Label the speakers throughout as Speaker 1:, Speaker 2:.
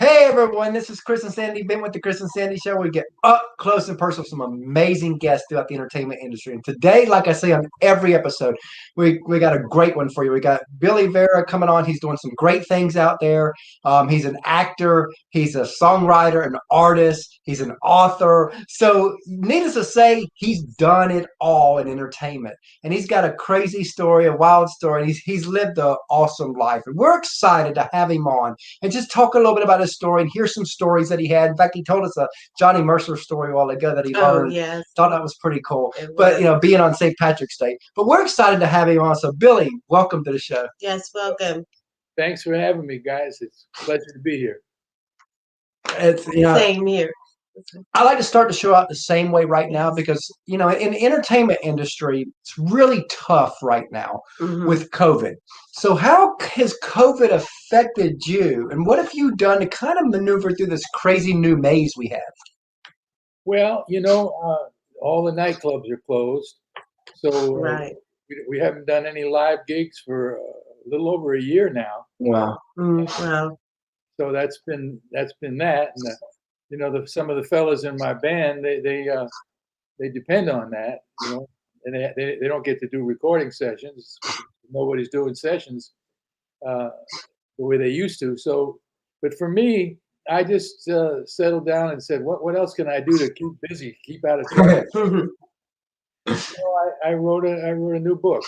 Speaker 1: Hey everyone, this is Chris and Sandy. Been with the Chris and Sandy Show. We get up close and personal with some amazing guests throughout the entertainment industry. And today, like I say on every episode, we got a great one for you. We got Billy Vera coming on. He's doing some great things out there. He's an actor. He's a songwriter, an artist. He's an author. So, needless to say, he's done it all in entertainment. And he's got a crazy story, a wild story. And he's lived an awesome life. And we're excited to have him on and just talk a little bit about his story and hear some stories that he had. In fact, he told us a Johnny Mercer story a while ago that he learned.
Speaker 2: Yes.
Speaker 1: Thought that was pretty cool. But, being on St. Patrick's Day. But we're excited to have him on. So, Billy, welcome to the show.
Speaker 2: Yes, welcome.
Speaker 3: Thanks for having me, guys. It's a pleasure to be here.
Speaker 1: It's
Speaker 2: Same here.
Speaker 1: I like to start the show out the same way right now because, in the entertainment industry, it's really tough right now with COVID. So how has COVID affected you? And what have you done to kind of maneuver through this crazy new maze we have?
Speaker 3: Well, all the nightclubs are closed. So we haven't done any live gigs for a little over a year now.
Speaker 1: Wow.
Speaker 2: Wow.
Speaker 3: So that's been that. And, some of the fellas in my band, they depend on that, and they don't get to do recording sessions. Nobody's doing sessions the way they used to. So, but for me, I just settled down and said, what else can I do to keep busy, keep out of trouble? I wrote a new book,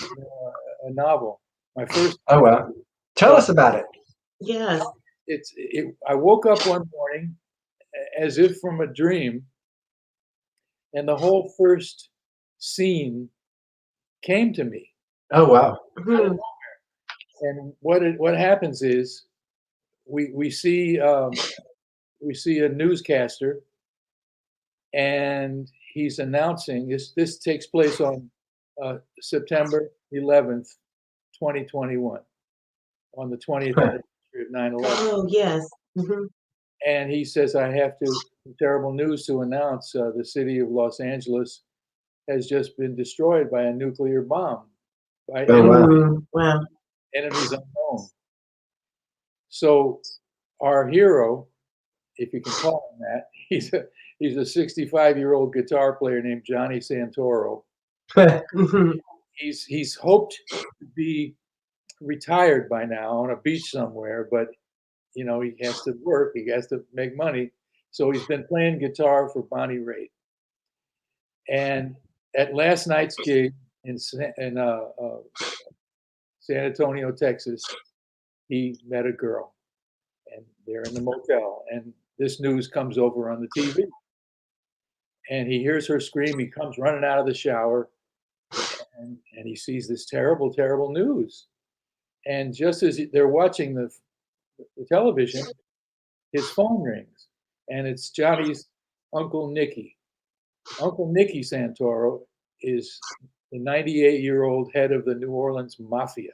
Speaker 3: a novel. My first.
Speaker 1: Oh wow! Tell us about it.
Speaker 2: Yes.
Speaker 3: I woke up one morning as if from a dream, and the whole first scene came to me.
Speaker 1: Oh wow!
Speaker 3: And what happens is we see a newscaster, and he's announcing this takes place on September 11th, 2021, on the 20th anniversary of 9/11.
Speaker 2: Oh yes.
Speaker 3: And he says, I have terrible news to announce. The city of Los Angeles has just been destroyed by a nuclear bomb. By enemies unknown. So our hero, if you can call him that, he's a 65-year-old guitar player named Johnny Santoro. He's hoped to be retired by now on a beach somewhere, but he has to work. He has to make money. So he's been playing guitar for Bonnie Raitt. And at last night's gig in San Antonio, Texas, he met a girl. And they're in the motel. And this news comes over on the TV. And he hears her scream. He comes running out of the shower. And he sees this terrible, terrible news. And just as they're watching the television, his phone rings, and it's Johnny's Uncle Nicky. Uncle Nicky Santoro is the 98-year-old head of the New Orleans Mafia.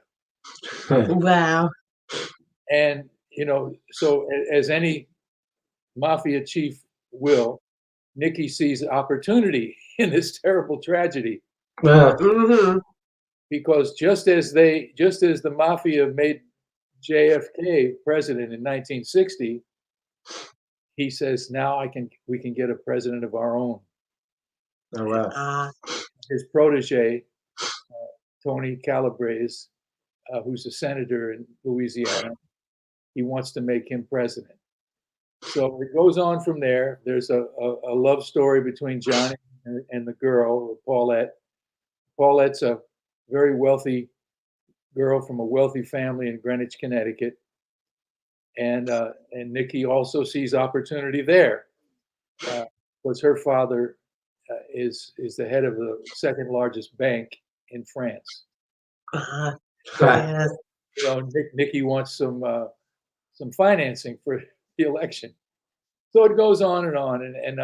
Speaker 2: Wow.
Speaker 3: And, so as any Mafia chief will, Nicky sees opportunity in this terrible tragedy. Because just as the Mafia made JFK president in 1960, he says, now we can get a president of our own.
Speaker 1: Oh wow!
Speaker 3: His protege, Tony Calabrese, who's a senator in Louisiana, he wants to make him president. So it goes on from there. There's a love story between Johnny and the girl, Paulette. Paulette's a very wealthy girl from a wealthy family in Greenwich, Connecticut, and Nicky also sees opportunity there, because her father is the head of the second largest bank in France. So, Nicky wants some financing for the election. So it goes on and on, and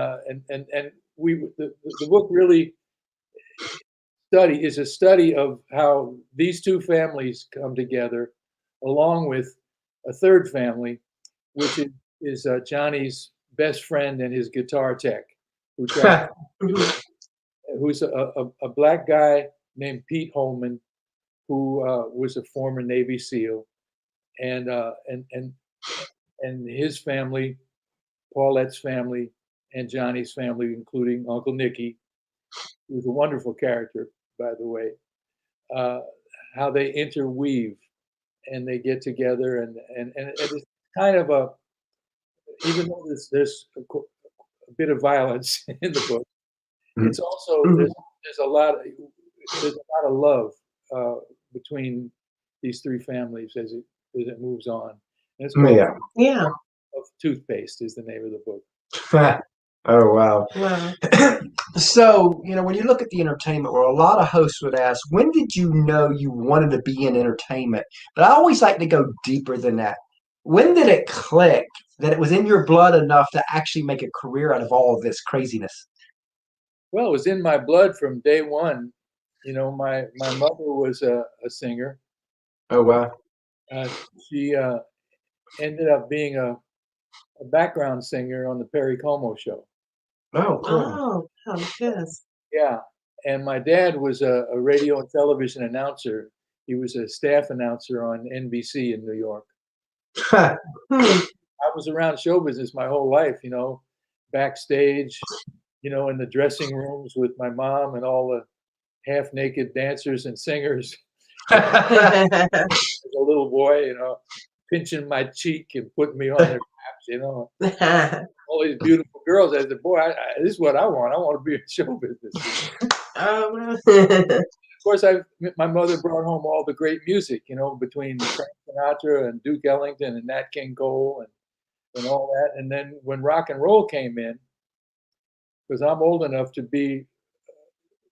Speaker 3: the book really is a study of how these two families come together, along with a third family, which is Johnny's best friend and his guitar tech, who's a black guy named Pete Holman, who was a former Navy SEAL, and and his family, Paulette's family, and Johnny's family, including Uncle Nicky, who's a wonderful character, by the way, uh, how they interweave and they get together, and it's kind of a, even though there's a bit of violence in the book, it's also there's a lot of love between these three families as it moves on. And it's called
Speaker 1: Yeah.
Speaker 2: Yeah.
Speaker 3: of Toothpaste is the name of the book.
Speaker 1: Oh, wow.
Speaker 2: Wow.
Speaker 1: So, when you look at the entertainment world, a lot of hosts would ask, when did you know you wanted to be in entertainment? But I always like to go deeper than that. When did it click that it was in your blood enough to actually make a career out of all of this craziness?
Speaker 3: Well, it was in my blood from day one. My mother was a singer.
Speaker 1: Oh, wow.
Speaker 3: She ended up being a background singer on the Perry Como show.
Speaker 1: Oh, cool.
Speaker 2: Oh, yes.
Speaker 3: Yeah, and my dad was a radio and television announcer. He was a staff announcer on NBC in New York.
Speaker 2: Hmm.
Speaker 3: I was around show business my whole life, backstage, in the dressing rooms with my mom and all the half-naked dancers and singers. As a little boy, pinching my cheek and putting me on their laps, all these beautiful girls. I said, boy, this is what I want. I want to be in show business. Of course, my mother brought home all the great music, between Frank Sinatra and Duke Ellington and Nat King Cole and all that. And then when rock and roll came in, because I'm old enough to be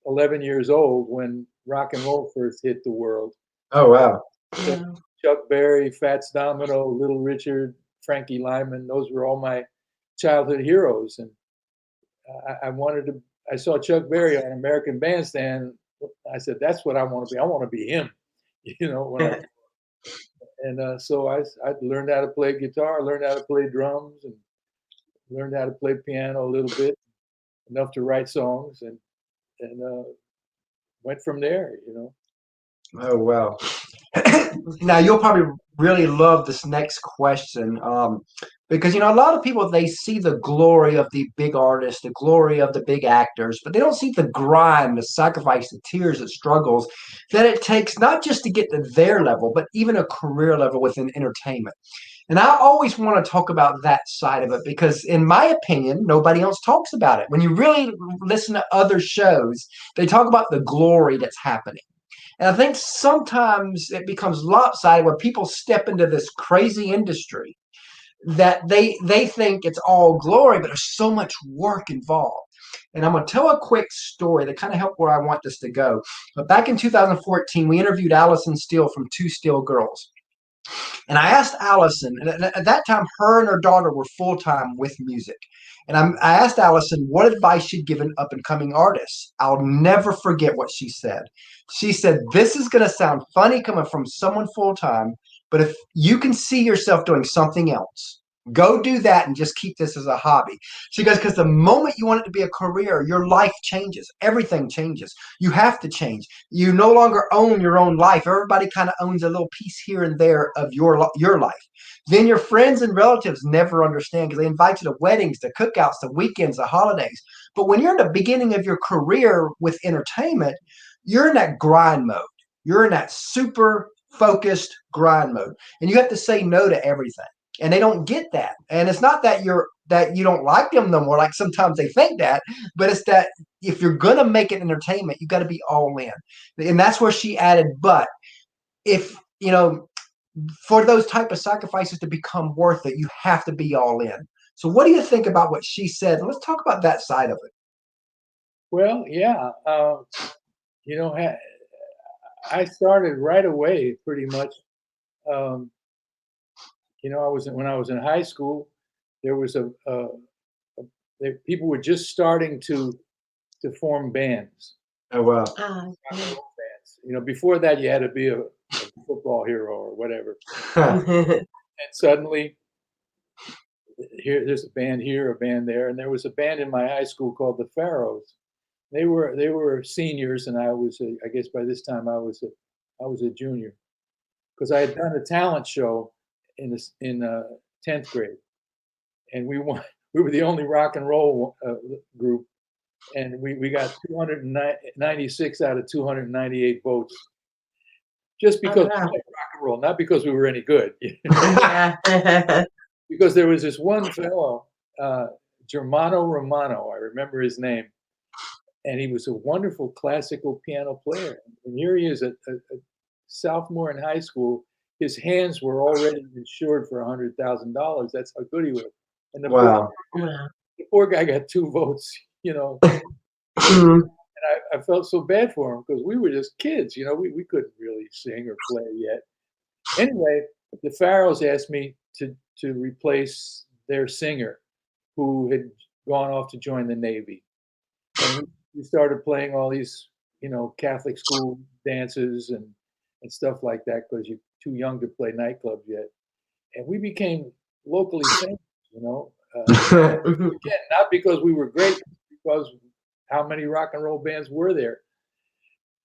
Speaker 3: 11 years old when rock and roll first hit the world.
Speaker 1: Oh, wow.
Speaker 2: Wow.
Speaker 3: Chuck Berry, Fats Domino, Little Richard, Frankie Lyman, those were all my childhood heroes. And I saw Chuck Berry on American Bandstand. I said, that's what I want to be. I want to be him, so I learned how to play guitar, learned how to play drums, and learned how to play piano a little bit, enough to write songs, and went from there.
Speaker 1: Oh, wow. Now, you'll probably really love this next question, because, a lot of people, they see the glory of the big artists, the glory of the big actors, but they don't see the grind, the sacrifice, the tears, the struggles that it takes not just to get to their level, but even a career level within entertainment. And I always want to talk about that side of it because, in my opinion, nobody else talks about it. When you really listen to other shows, they talk about the glory that's happening. And I think sometimes it becomes lopsided when people step into this crazy industry that they think it's all glory, but there's so much work involved. And I'm going to tell a quick story that kind of helped where I want this to go. But back in 2014, we interviewed Allison Steele from Two Steel Girls. And I asked Allison, and at that time, her and her daughter were full-time with music. And I asked Allison what advice she'd given up-and-coming artists. I'll never forget what she said. She said, this is going to sound funny coming from someone full-time, but if you can see yourself doing something else, go do that and just keep this as a hobby. She goes, because the moment you want it to be a career, your life changes. Everything changes. You have to change. You no longer own your own life. Everybody kind of owns a little piece here and there of your life. Then your friends and relatives never understand because they invite you to weddings, to cookouts, to weekends, to holidays. But when you're in the beginning of your career with entertainment, you're in that grind mode. You're in that super focused grind mode. And you have to say no to everything. And they don't get that. And it's not that you don't like them no more, like sometimes they think that, but it's that if you're gonna make it entertainment, you got to be all in. And that's where she added, but if for those type of sacrifices to become worth it, you have to be all in. So what do you think about what she said? Let's talk about that side of it.
Speaker 3: Well, yeah, I started right away, pretty much. When I was in high school, there was people were just starting to form bands.
Speaker 1: Oh, wow.
Speaker 3: Rock and roll bands. Before that, you had to be a football hero or whatever. And suddenly, there's a band here, a band there, and there was a band in my high school called the Pharaohs. They were seniors, and I was, I guess by this time I was a junior, because I had done a talent show in 10th grade, and we won. We were the only rock and roll group, and we got 296 out of 298 votes, just because we
Speaker 2: wow.
Speaker 3: played rock and roll, not because we were any good.
Speaker 2: Yeah.
Speaker 3: Because there was this one fellow, Germano Romano, I remember his name, and he was a wonderful classical piano player. And here he is, a sophomore in high school. His hands were already insured for $100,000. That's how good he was. And
Speaker 1: Wow.
Speaker 3: the poor guy got 2 votes, you know.
Speaker 1: Mhm.
Speaker 3: And I felt so bad for him because we were just kids, you know. We couldn't really sing or play yet. Anyway, the Pharaohs asked me to replace their singer, who had gone off to join the Navy. And we started playing all these, you know, Catholic school dances and stuff like that because you're too young to play nightclubs yet. And we became locally famous, you know. Again, not because we were great, because how many rock and roll bands were there.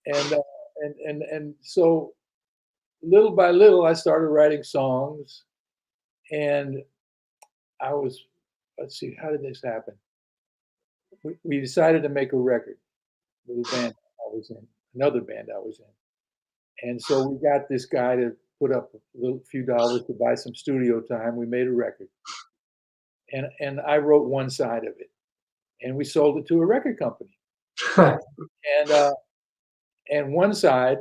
Speaker 3: And so little by little, I started writing songs, and I was, let's see, how did this happen? We decided to make a record with a band I was in, another band I was in. And so we got this guy to put up a few dollars to buy some studio time. We made a record. And I wrote one side of it. And we sold it to a record company. And one side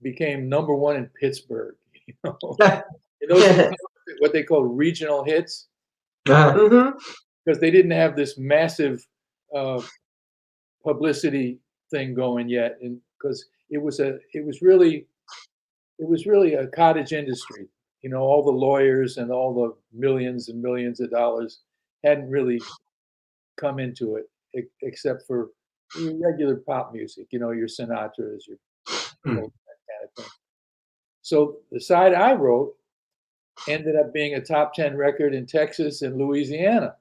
Speaker 3: became #1 in Pittsburgh. You know? And those are what they call regional hits, because they didn't have this massive publicity thing going yet, and because it was really a cottage industry. You know, all the lawyers and all the millions and millions of dollars hadn't really come into it, except for your regular pop music. You know, your Sinatras, your that kind of thing. So the side I wrote ended up being a top 10 record in Texas and Louisiana.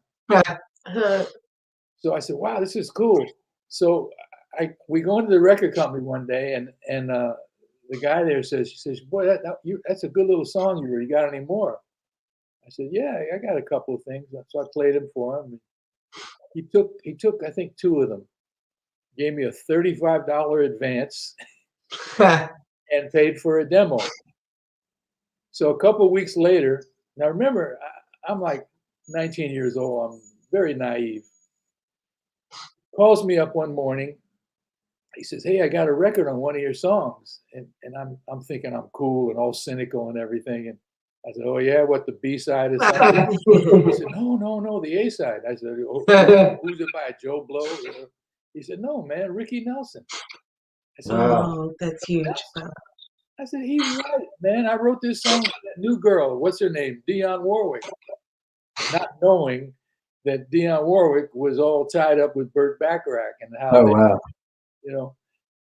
Speaker 3: So I said, "Wow, this is cool." So we go into the record company one day, and the guy there says, "Boy, that's a good little song you wrote. You got any more?" I said, "Yeah, I got a couple of things." So I played them for him. He took I think 2 of them, gave me a $35 advance, and paid for a demo. So a couple of weeks later, now remember, I'm like 19 years old. I'm very naive. Calls me up one morning. He says, "Hey, I got a record on one of your songs." And I'm thinking I'm cool and all cynical and everything. And I said, "Oh yeah, what, the B side is that?" He said, No, the A side. I said, "Oh, who's it by, Joe Blow?" You know? He said, "No, man, Ricky Nelson." I said,
Speaker 1: Wow.
Speaker 2: Oh, that's huge.
Speaker 3: I said, "He's right, man. I wrote this song for that new girl. What's her name? Dionne Warwick." Not knowing that Dionne Warwick was all tied up with Burt Bacharach and how
Speaker 1: Oh
Speaker 3: they,
Speaker 1: wow.
Speaker 3: you know.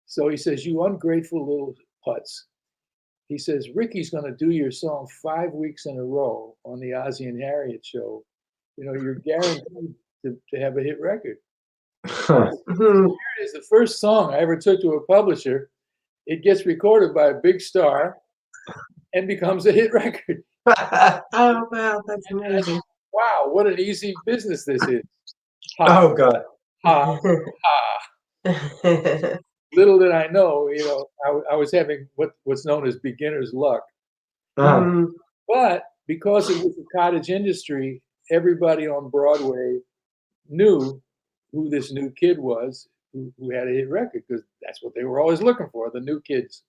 Speaker 3: So he says, "You ungrateful little putz." He says, "Ricky's going to do your song 5 weeks in a row on the Ozzie and Harriet show. You know, you're guaranteed to have a hit record."
Speaker 2: Mhm.
Speaker 3: Here it is, the first song I ever took to a publisher. It gets recorded by a big star and becomes a hit record.
Speaker 2: Oh, wow, that's amazing.
Speaker 3: Wow, what an easy business this is. Ha,
Speaker 1: Oh god.
Speaker 3: ha, ha. Little did I know, you know, I was having what's known as beginner's luck.
Speaker 2: Mhm.
Speaker 3: But because it was a cottage industry, everybody on Broadway knew who this new kid was who had a hit record, because that's what they were always looking for, the new kids.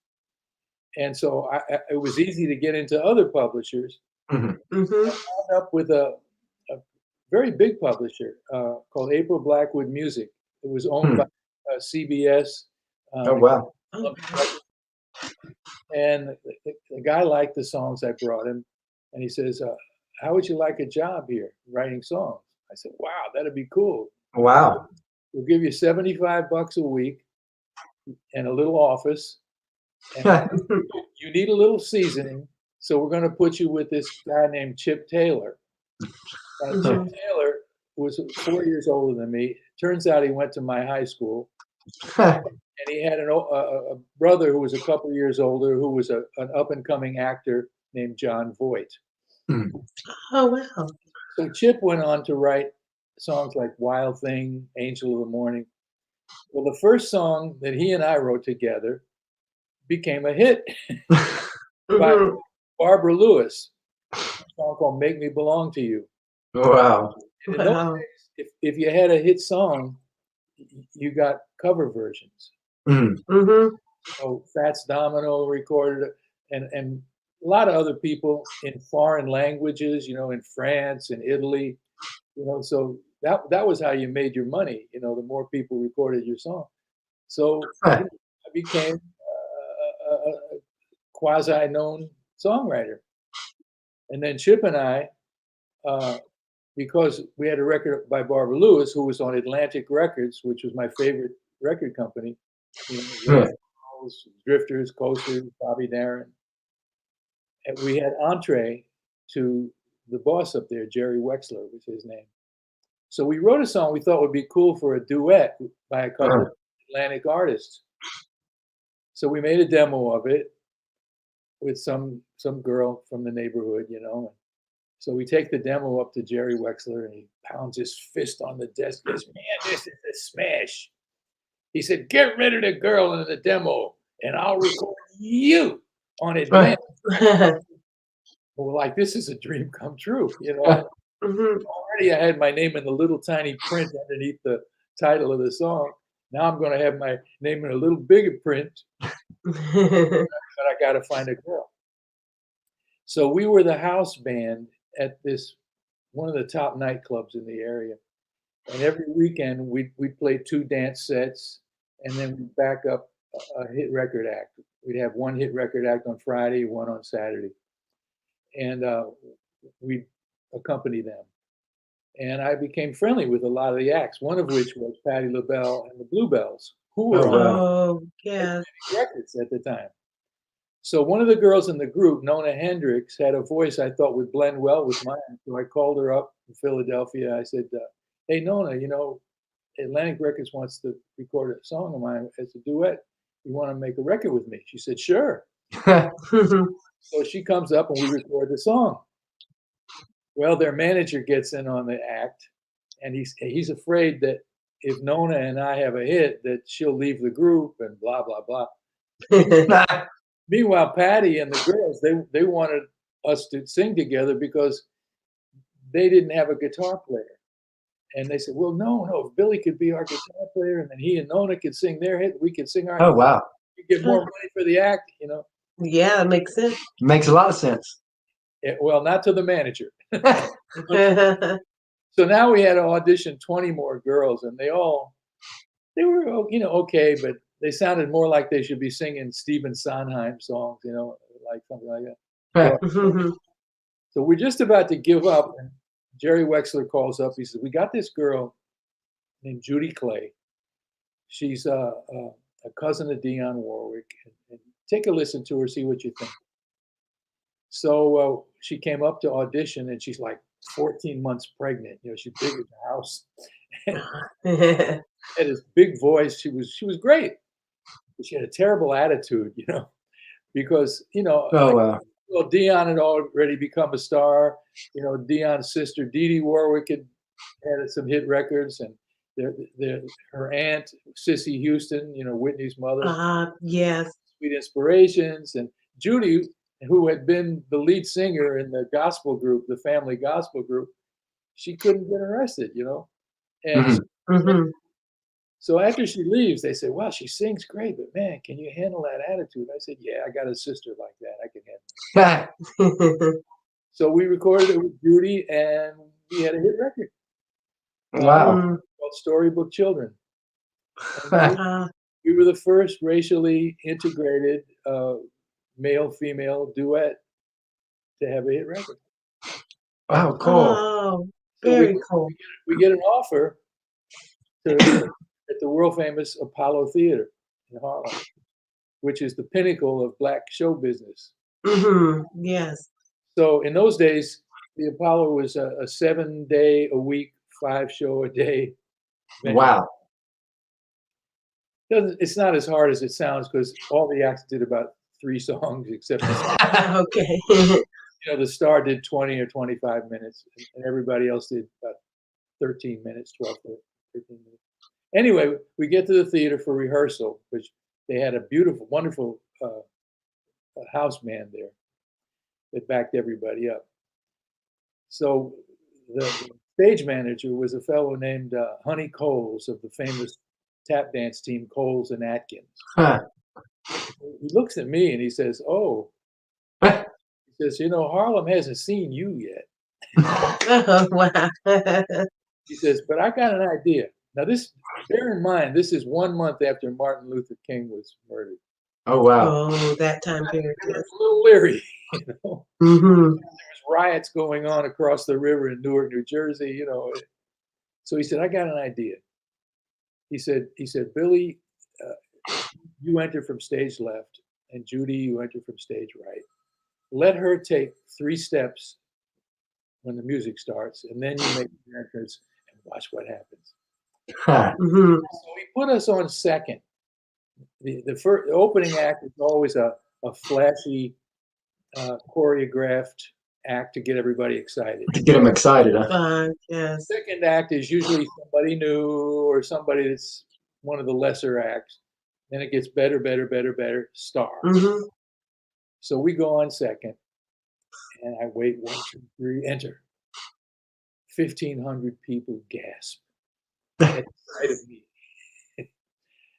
Speaker 3: And so it was easy to get into other publishers.
Speaker 1: Mhm.
Speaker 2: Mhm.
Speaker 3: I wound up with a very big publisher called April Blackwood Music. It was owned by CBS.
Speaker 1: Oh wow.
Speaker 2: Oh,
Speaker 3: And the guy liked the songs I brought him, and he says, "How would you like a job here writing songs?" I said, "Wow, that'd be cool.
Speaker 1: Wow.
Speaker 3: We'll give you $75 a week and a little office, and you need a little seasoning, so we're going to put you with this guy named Chip Taylor." Now, Chip
Speaker 2: Mhm.
Speaker 3: Taylor was 4 years older than me. Turns out he went to my high school, and he had a brother who was a couple years older, who was an up-and-coming actor named John Voight.
Speaker 2: Oh, wow.
Speaker 3: So Chip went on to write songs like Wild Thing, Angel of the Morning. Well, the first song that he and I wrote together became a hit by
Speaker 2: Mhm.
Speaker 3: Barbara Lewis, a song called Make Me Belong to You.
Speaker 1: Wow.
Speaker 3: And in those
Speaker 2: Wow.
Speaker 3: days, if you had a hit song, you got cover versions.
Speaker 1: Mm.
Speaker 2: Mhm.
Speaker 3: So Fats Domino recorded it, and a lot of other people in foreign languages, in France and Italy, so that was how you made your money, the more people recorded your song. So
Speaker 1: Huh.
Speaker 3: I became a quasi-known songwriter. And then Chip and I, uh, because we had a record by Barbara Lewis, who was on Atlantic Records, which was my favorite record company,
Speaker 1: Yeah.
Speaker 3: Drifters, Coasters, Bobby Darin. And we had entree to the boss up there, Jerry Wexler was his name. So we wrote a song we thought would be cool for a duet by a couple of Atlantic artists. So we made a demo of it with some girl from the neighborhood. So we take the demo up to Jerry Wexler, and he pounds his fist on the desk. He goes, "Man, this is a smash." He said, "Get rid of the girl in the demo, and I'll record you on Atlantic." Well, like, this is a dream come true.
Speaker 2: Mhm.
Speaker 3: Already I had my name in the little tiny print underneath the title of the song. Now I'm going to have my name in a little bigger print, but I got to find a girl. So we were the house band at this one of the top nightclubs in the area, and every weekend we'd play 2 dance sets, and then we'd back up a hit record act. We'd have one hit record act on Friday, one on Saturday, and we'd accompany them. And I became friendly with a lot of the acts, one of which was Patti LaBelle and the Bluebells, who were
Speaker 1: Oh,
Speaker 3: on
Speaker 1: wow.
Speaker 2: Oh, yes.
Speaker 3: records at the time. So one of the girls in the group, Nona Hendricks, had a voice I thought would blend well with mine. So I called her up in Philadelphia. I said, "Hey, Nona, Atlantic Records wants to record a song of mine as a duet. You want to make a record with me?" She said, "Sure." So she comes up and we record the song. Well, their manager gets in on the act, and he's afraid that if Nona and I have a hit, that she'll leave the group and blah blah blah. Meanwhile, Patty and the girls, they wanted us to sing together because they didn't have a guitar player. And they said, "Well, no, if Billy could be our guitar player, and then he and Nona could sing their hit, we could sing our
Speaker 1: Oh,
Speaker 3: hit.
Speaker 1: wow.
Speaker 3: We get more money for the act."
Speaker 2: Yeah, it makes sense.
Speaker 1: Makes a lot of sense.
Speaker 3: Well, not to the manager. So now we had to audition 20 more girls, and they were, okay, but they sounded more like they should be singing Stephen Sondheim songs, like something like that. So we're just about to give up, and Jerry Wexler calls up. He says, "We got this girl named Judy Clay. She's a cousin of Dionne Warwick. And take a listen to her, see what you think." So she came up to audition, and she's like 14 months pregnant. She's big as a house. Had this big voice. She was great. But she had a terrible attitude, because
Speaker 1: Oh, wow.
Speaker 3: well, Dionne had already become a star. Dionne's sister Dee Dee Warwick had some hit records, and her aunt Cissy Houston, Whitney's mother,
Speaker 2: Yes.
Speaker 3: Sweet Inspirations, and Judy, who had been the lead singer in the gospel group, the family gospel group. She couldn't get arrested, and
Speaker 1: Mhm.
Speaker 3: so after she leaves, they say, "Wow, she sings great, but man, can you handle that attitude?" I said, "Yeah, I got a sister like that. I can handle it." So we recorded it with Judy, and we had a hit record
Speaker 1: Wow.
Speaker 3: called "Storybook Children." And we were the first racially integrated male-female duet to have a hit record.
Speaker 1: Wow, cool.
Speaker 2: Oh,
Speaker 3: So
Speaker 2: very cool.
Speaker 3: we get an offer at the world famous Apollo Theater in Harlem, which is the pinnacle of black show business.
Speaker 2: Yes.
Speaker 3: So in those days, the Apollo was a 7-day-a-week, 5-show-a-day venue.
Speaker 1: Wow.
Speaker 3: It's not as hard as it sounds because all the acts did about 3 songs except
Speaker 2: Okay.
Speaker 3: You know, the star did 20 or 25 minutes, and everybody else did about 13 minutes, 12, 13 minutes. Anyway, we get to the theater for rehearsal, which they had a beautiful, wonderful house band there that backed everybody up. So the stage manager was a fellow named Honey Coles of the famous tap dance team Coles and Atkins.
Speaker 1: Huh.
Speaker 3: He looks at me and he says, "Oh," he says, "you know, Harlem hasn't seen you yet."
Speaker 2: Oh, wow.
Speaker 3: He says, "But I got an idea." Now, this, bear in mind, this is 1 month after Martin Luther King was murdered.
Speaker 1: Oh wow.
Speaker 2: Oh, that time period,
Speaker 3: I was
Speaker 2: yes.
Speaker 3: a little leery, you know.
Speaker 2: Mm-hmm.
Speaker 3: There was riots going on across the river in Newark, New Jersey, you know. So he said, "I got an idea." He said, "Billy, you enter from stage left, and Judy, you enter from stage right. Let her take 3 steps when the music starts, and then you make your entrance and watch what happens."
Speaker 1: Huh.
Speaker 2: Mm-hmm.
Speaker 3: So he put us on second. The opening act is always a flashy, choreographed act to get everybody excited.
Speaker 1: To get them excited, huh?
Speaker 3: The
Speaker 2: Yes.
Speaker 3: second act is usually somebody new or somebody that's one of the lesser acts. Then it gets better, better, better, better, star.
Speaker 2: Mm-hmm.
Speaker 3: So we go on second, and I wait 1, 2, 3, enter. 1,500 people gasp at the sight of me.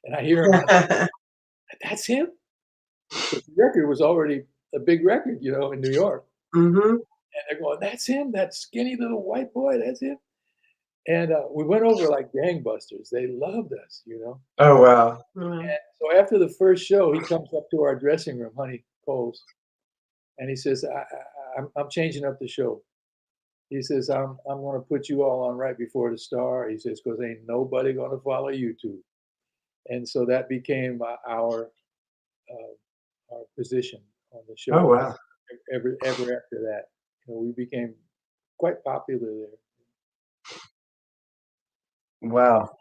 Speaker 3: And I hear him, "That's him?" Because the record was already a big record, you know, in New York.
Speaker 2: Mm-hmm.
Speaker 3: And they're going, "That's him, that skinny little white boy, that's him." And we went over like gangbusters. They loved us, you know.
Speaker 1: Oh wow.
Speaker 2: Wow.
Speaker 3: And so after the first show, he comes up to our dressing room, Honey Coles, and he says, I'm changing up the show." He says, I'm going to put you all on right before the star." He says, "because ain't nobody going to follow you two." And so that became our position on the show.
Speaker 1: Oh wow.
Speaker 3: Ever after that, you know, we became quite popular there.
Speaker 1: Wow.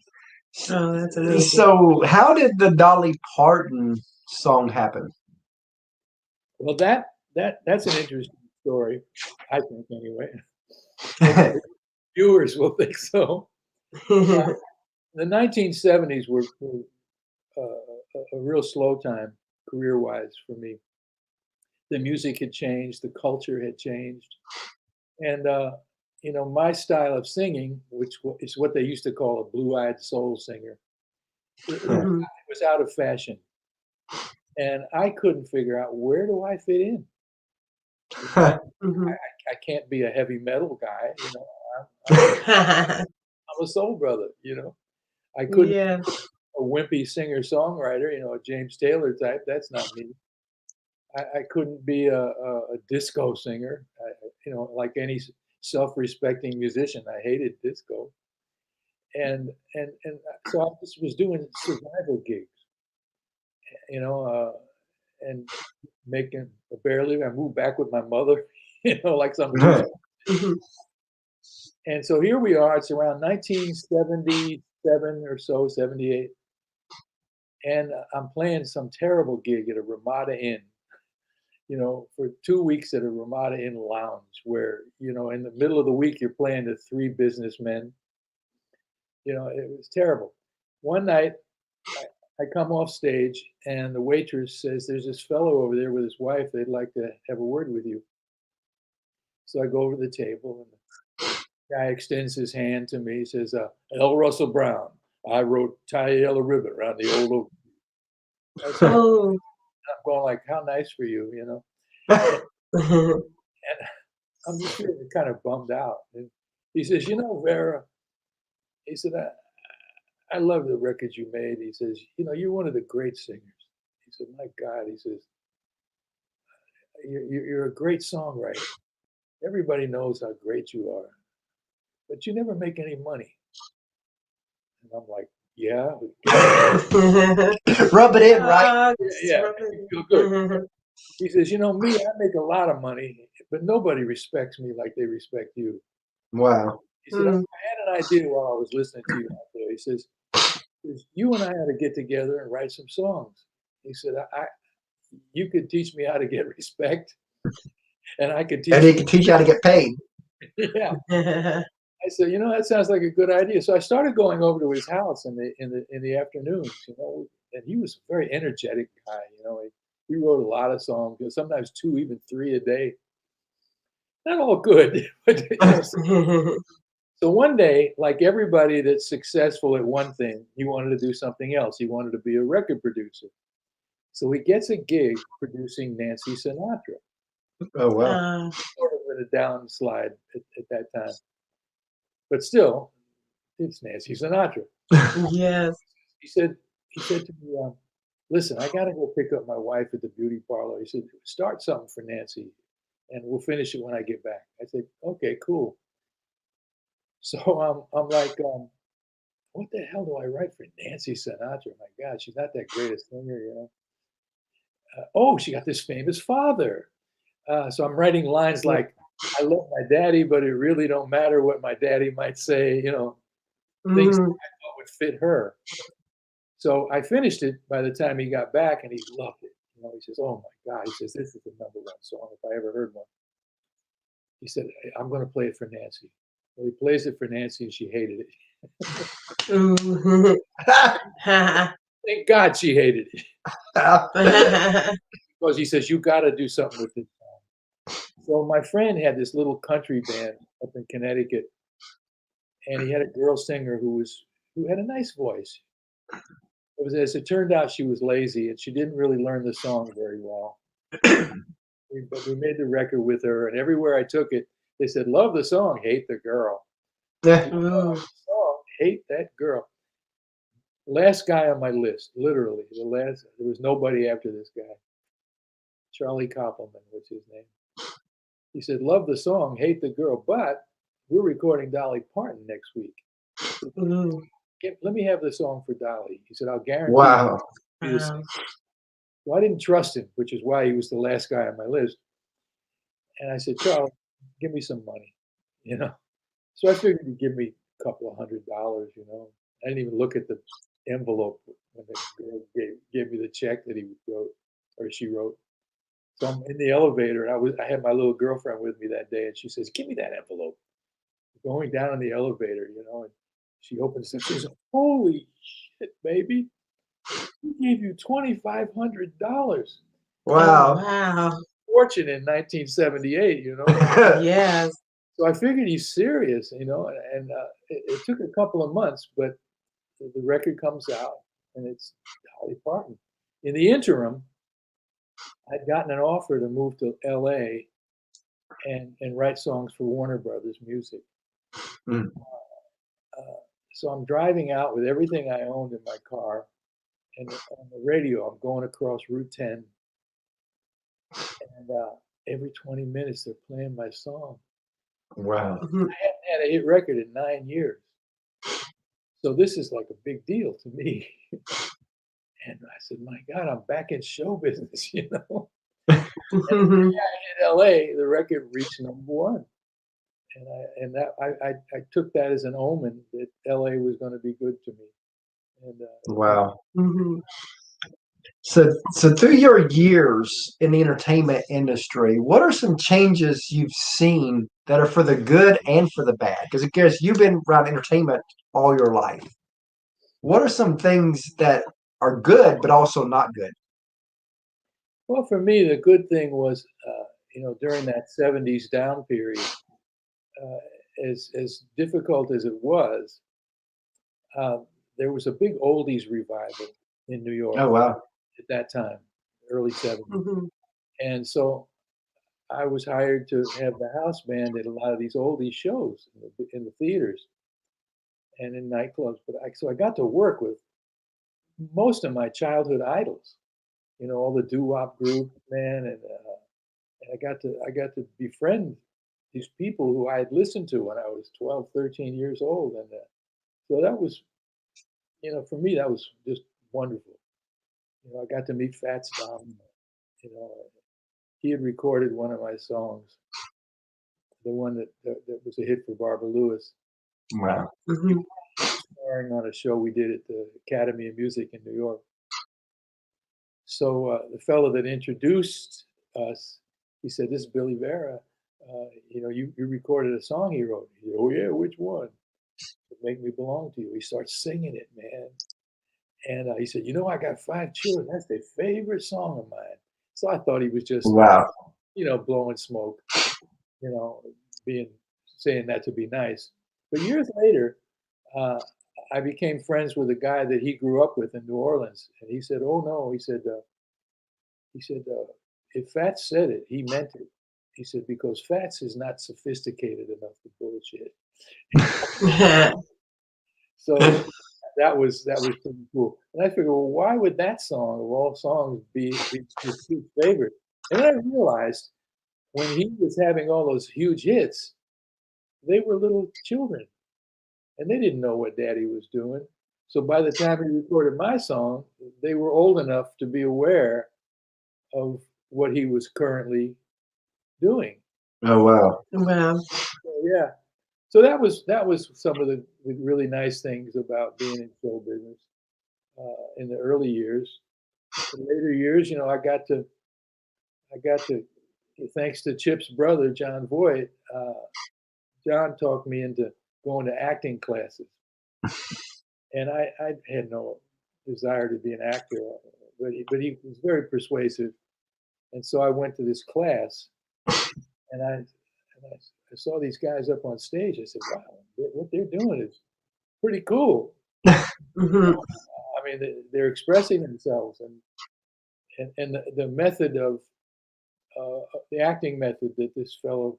Speaker 2: Oh, that's amazing.
Speaker 1: So how did the Dolly Parton song happen?
Speaker 3: Well, that's an interesting story, I think, anyway. Hopefully, viewers will think so. The 1970s were a real slow time career-wise for me. The music had changed, the culture had changed, and you know, my style of singing, which is what they used to call a blue-eyed soul singer, it
Speaker 2: Mhm.
Speaker 3: was out of fashion, and I couldn't figure out, where do I fit in?
Speaker 2: Mhm.
Speaker 3: I can't be a heavy metal guy, you know. I'm a soul brother, you know. I couldn't
Speaker 2: Yeah.
Speaker 3: a wimpy singer songwriter, you know, a James Taylor type. That's not me. I couldn't be a disco singer, you know, like any self-respecting musician. I hated disco, and so I just was doing survival gigs, you know, and making a bare living. I moved back with my mother, you know, like some loser.
Speaker 2: Mhm.
Speaker 3: And so here we are. It's around 1977 or so, 78, and I'm playing some terrible gig at a Ramada Inn, you know, for 2 weeks at a Ramada Inn lounge, where, you know, in the middle of the week you're playing to 3 businessmen. You know, it was terrible. One night I come off stage and the waitress says, "There's this fellow over there with his wife. They'd like to have a word with you." So I go over to the table and the guy extends his hand to me. He says, "L. Russell Brown. I wrote 'Tie a Yellow Ribbon Around the Old Oak.'" I said,
Speaker 2: Oh.
Speaker 3: I'm going like, "How nice for you," you know. And I'm just feeling kind of bummed out. And he says, "You know, Vera," he said, I love the records you made." He says, "You know, you're one of the great singers." He said, "My God," he says, you're a great songwriter. Everybody knows how great you are, but you never make any money." And I'm like, "Yeah,
Speaker 1: Rub it in, right?
Speaker 2: Ah,
Speaker 3: yeah,
Speaker 2: rub
Speaker 3: make me
Speaker 2: it
Speaker 3: feel good."
Speaker 2: in.
Speaker 3: He says, "You know, me, I make a lot of money, but nobody respects me like they respect you."
Speaker 1: Wow.
Speaker 3: He said, "I had an idea while I was listening to you out there." He says, "You and I had to get together and write some songs." He said, you could teach me how to get respect, and I could teach
Speaker 1: And he
Speaker 3: you.
Speaker 1: can teach you how to get paid.
Speaker 3: Yeah. I said, that sounds like a good idea. So I started going over to his house in the afternoons, and he was a very energetic guy. He wrote a lot of songs, sometimes 2, even 3 a day. Not all good, but so one day, like everybody that's successful at one thing, he wanted to do something else. He wanted to be a record producer. So he gets a gig producing Nancy Sinatra.
Speaker 1: Oh, wow.
Speaker 3: Sort of in a downslide at that time. But still, it's Nancy Sinatra.
Speaker 2: Yes.
Speaker 3: He said to me, listen, I got to go pick up my wife at the beauty parlor. He said, start something for Nancy, and we'll finish it when I get back. I said, okay, cool. So I'm like, what the hell do I write for Nancy Sinatra? My God, she's not that great a singer. Oh, she got this famous father. So I'm writing lines like, I love my daddy, but it really don't matter what my daddy might say, things that I thought would fit her. So I finished it by the time he got back, and he loved it. He says, oh my God. He says, this is the #1 song if I ever heard one. He said, I'm going to play it for Nancy. Well, he plays it for Nancy, and she hated it. Thank God she hated it. Because he says, you got to do something with this song. So my friend had this little country band up in Connecticut, and he had a girl singer who had a nice voice. As it turned out, she was lazy, and she didn't really learn the song very well. But we made the record with her, and everywhere I took it, they said, love the song, hate the girl. Love the song, hate that girl. Last guy on my list, literally. There was nobody after this guy. Charlie Koppelman was his name. He said, love the song, hate the girl, but we're recording Dolly Parton next week. Let me have the song for Dolly. He said, I'll guarantee.
Speaker 1: Wow.
Speaker 3: Well, I didn't trust him, which is why he was the last guy on my list. And I said, Charlie, give me some money, So I figured he'd give me a couple of $100, I didn't even look at the envelope when the girl gave me the check that he wrote, or she wrote. So I'm in the elevator, and I had my little girlfriend with me that day, and she says, give me that envelope. Going down in the elevator, and she opens it and says, holy shit, baby. He gave you $2,500.
Speaker 1: Wow.
Speaker 2: Wow.
Speaker 3: Fortune in 1978,
Speaker 2: Yes.
Speaker 3: So I figured he's serious, and it took a couple of months, but the record comes out, and it's Dolly Parton. In the interim, I'd gotten an offer to move to LA and write songs for Warner Brothers Music. So I'm driving out with everything I owned in my car, and on the radio, I'm going across Route 10, and every 20 minutes they're playing my song.
Speaker 1: Wow.
Speaker 3: I hadn't had a hit record in 9 years, so this is like a big deal to me. And I said, my God, I'm back in show business, And I hit LA, the record reached #1. And I took that as an omen that LA was going to be good to me. And
Speaker 1: Wow. So through your years in the entertainment industry, what are some changes you've seen that are for the good and for the bad? Because I guess you've been around entertainment all your life. What are some things that are good but also not good?
Speaker 3: well, for me, the good thing was, during that '70s down period, as difficult as it was, there was a big oldies revival in New York
Speaker 1: Oh, wow.
Speaker 3: at that time, early '70s. And so I was hired to have the house band at a lot of these oldies shows in the theaters and in nightclubs. So I got to work with most of my childhood idols, all the doo-wop group, man, and I got to befriend these people who I had listened to when I was 12, 13 years old, and so that was, for me, that was just wonderful. I got to meet Fats Domino. He had recorded one of my songs, the one that was a hit for Barbara Lewis.
Speaker 1: Wow.
Speaker 3: Starring on a show we did at the Academy of Music in New York. So the fellow that introduced us he said, "This is Billy Vera. You recorded a song he wrote." He said, "Oh yeah, which one?" "Make Me Belong to You." He starts singing it, man. And he said, "I got 5 children. That's their favorite song of mine." So I thought he was just,
Speaker 1: Wow.
Speaker 3: blowing smoke, you know, saying that to be nice. But years later, uh, I became friends with a guy that he grew up with in New Orleans, and he said, "Oh no," he said, "if Fats said it, he meant it." He said, "Because Fats is not sophisticated enough to bullshit." So that was pretty cool. And I figured, well, why would that song of all songs be his huge favorite? And then I realized when he was having all those huge hits, they were little children and they didn't know what Daddy was doing. So by the time he recorded my song, they were old enough to be aware of what he was currently doing.
Speaker 1: Oh wow.
Speaker 2: Wow.
Speaker 3: So, yeah. So that was some of the really nice things about being in show business in the early years. In later years, I got to, thanks to Chip's brother John Voight. John talked me into going to acting classes, and I had no desire to be an actor, but he was very persuasive, and so I went to this class, and I saw these guys up on stage. I said, "Wow, what they're doing is pretty cool."
Speaker 2: Hmm.
Speaker 3: I mean, they're expressing themselves, and the method of the acting method that this fellow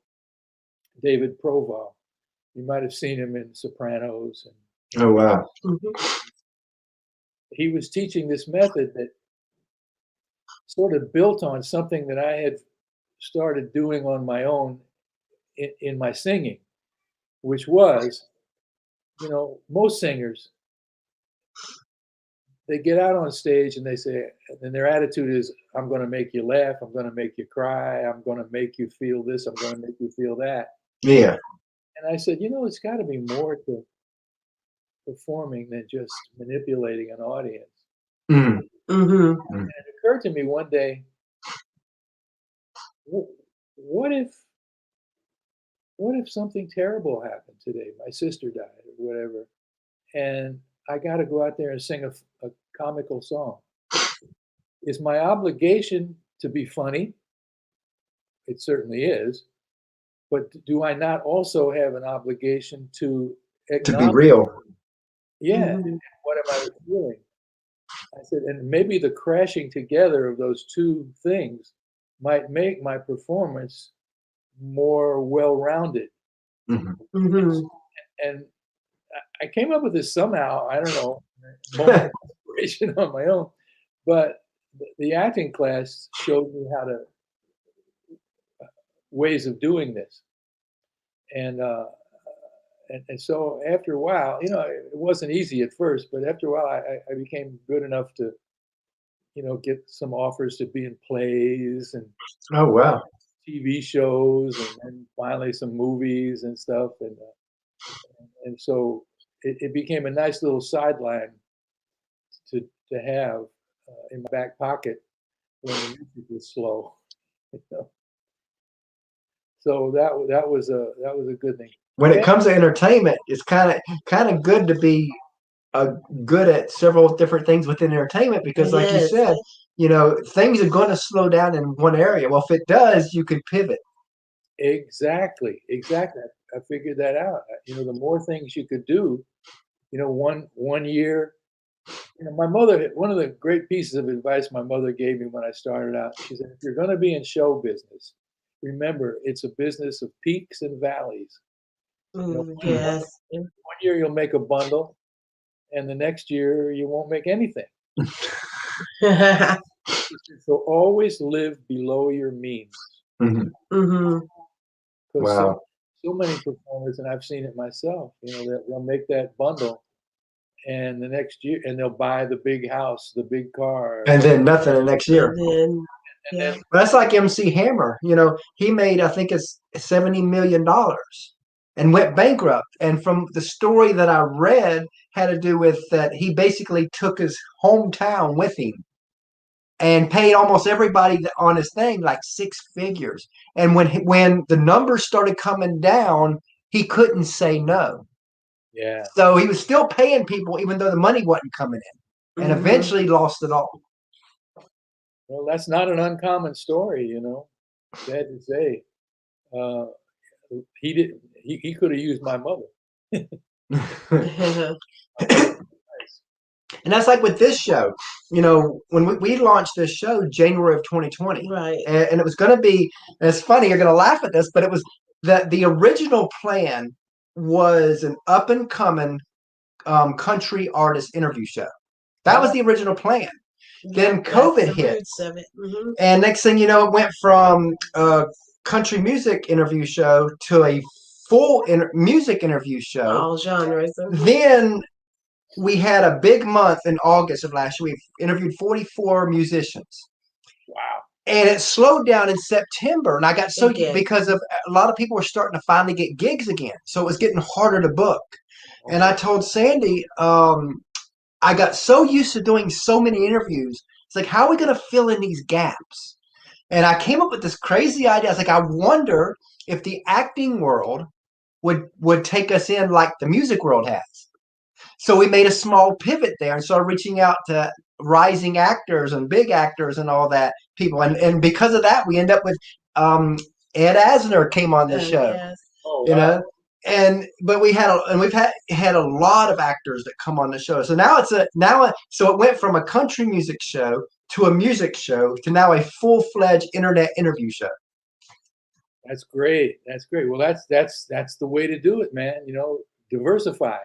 Speaker 3: David Proval, you might have seen him in Sopranos, and
Speaker 1: Oh wow.
Speaker 3: he was teaching this method that sort of built on something that I had started doing on my own in my singing, which was, most singers, they get out on stage and they say, and their attitude is, "I'm going to make you laugh. I'm going to make you cry. I'm going to make you feel this. I'm going to make you feel that."
Speaker 1: Yeah.
Speaker 3: And I said, it's got to be more to performing than just manipulating an audience.
Speaker 1: Mm.
Speaker 2: Hmm.
Speaker 3: And it occurred to me one day, what if something terrible happened today? My sister died or whatever, and I got to go out there and sing a comical song. Is my obligation to be funny? It certainly is. But do I not also have an obligation to
Speaker 1: To be
Speaker 3: acknowledge,
Speaker 1: real.
Speaker 3: yeah,
Speaker 2: Hmm.
Speaker 3: what am I feeling? I said, and maybe the crashing together of those two things might make my performance more well-rounded.
Speaker 1: Mhm.
Speaker 2: Hmm.
Speaker 3: And I came up with this somehow, I don't know, moment of inspiration on my own, but the acting class showed me how to ways of doing this. And so after a while, it wasn't easy at first, but after a while, I became good enough to, get some offers to be in plays and
Speaker 1: Oh wow.
Speaker 3: TV shows, and finally some movies and stuff, and so it became a nice little sideline to have in my back pocket when the music was slow. you know. So that was a good thing.
Speaker 1: When it
Speaker 3: And
Speaker 1: comes to entertainment, it's kind of good to be good at several different things within entertainment because, like you
Speaker 2: Yes.
Speaker 1: said, things are going to slow down in one area. Well, if it does, you can pivot.
Speaker 3: exactly. I figured that out. The more things you could do, one year. My mother, one of the great pieces of advice my mother gave me when I started out, she said, "If you're going to be in show business, remember it's a business of peaks and valleys.
Speaker 1: Mm.
Speaker 2: Yes.
Speaker 3: One year you'll make a bundle, and the next year you won't make anything. She said, so always live below your means,
Speaker 1: Mhm.
Speaker 2: Hmm.
Speaker 3: because
Speaker 1: Wow.
Speaker 3: so many performers, and I've seen it myself, that they'll make that bundle, and the next year, and they'll buy the big house, the big car,
Speaker 1: And then nothing the next year.
Speaker 2: And then,
Speaker 3: and
Speaker 2: yeah.
Speaker 3: then
Speaker 1: That's like MC Hammer. He made, I think it's $70 million and went bankrupt. And from the story that I read, had to do with that he basically took his hometown with him. and paid almost everybody on his thing like 6 figures. And when the numbers started coming down, he couldn't say no.
Speaker 3: Yeah.
Speaker 1: So he was still paying people even though the money wasn't coming in, and eventually lost it all.
Speaker 3: Well, that's not an uncommon story, sad to say. He could have used my mother.
Speaker 1: And that's like with this show, when we launched this show January of 2020,
Speaker 2: Right.
Speaker 1: and it was going to be, and it's funny, you're going to laugh at this, but it was the original plan was an up and coming country artist interview show. That was the original plan. Then COVID hit, and next thing you know, it went from a country music interview show to a full music interview show.
Speaker 2: All genres.
Speaker 1: Then we had a big month in August of last year. We interviewed 44 musicians.
Speaker 3: Wow.
Speaker 1: And it slowed down in September. And I got because of a lot of people were starting to finally get gigs again. So it was getting harder to book. Okay. And I told Sandy, I got so used to doing so many interviews. It's like, how are we going to fill in these gaps? And I came up with this crazy idea. I was like, I wonder if the acting world would take us in like the music world has. So we made a small pivot there and started reaching out to rising actors and big actors and all that people. And because of that, we end up with Ed Asner came on the show.
Speaker 2: Yes.
Speaker 3: Oh, wow.
Speaker 1: But we've had a lot of actors that come on the show. So now so it went from a country music show to a music show to now a full-fledged internet interview show.
Speaker 3: That's great. That's great. Well, that's the way to do it, man. Diversify.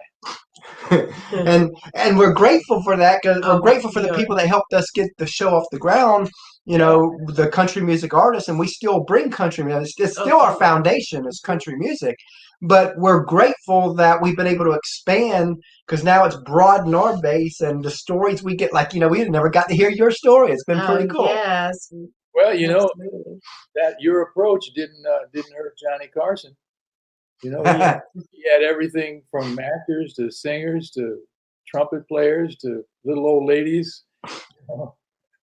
Speaker 1: and we're grateful for that, because we're grateful for the people that helped us get the show off the ground, the country music artists, and we still bring country music. It's still our foundation is country music, but we're grateful that we've been able to expand, because now it's broadened our base, and the stories we get, like, we never got to hear your story. It's been pretty cool.
Speaker 2: Yes.
Speaker 3: Well, that your approach didn't hurt Johnny Carson. He had everything from actors to singers to trumpet players to little old ladies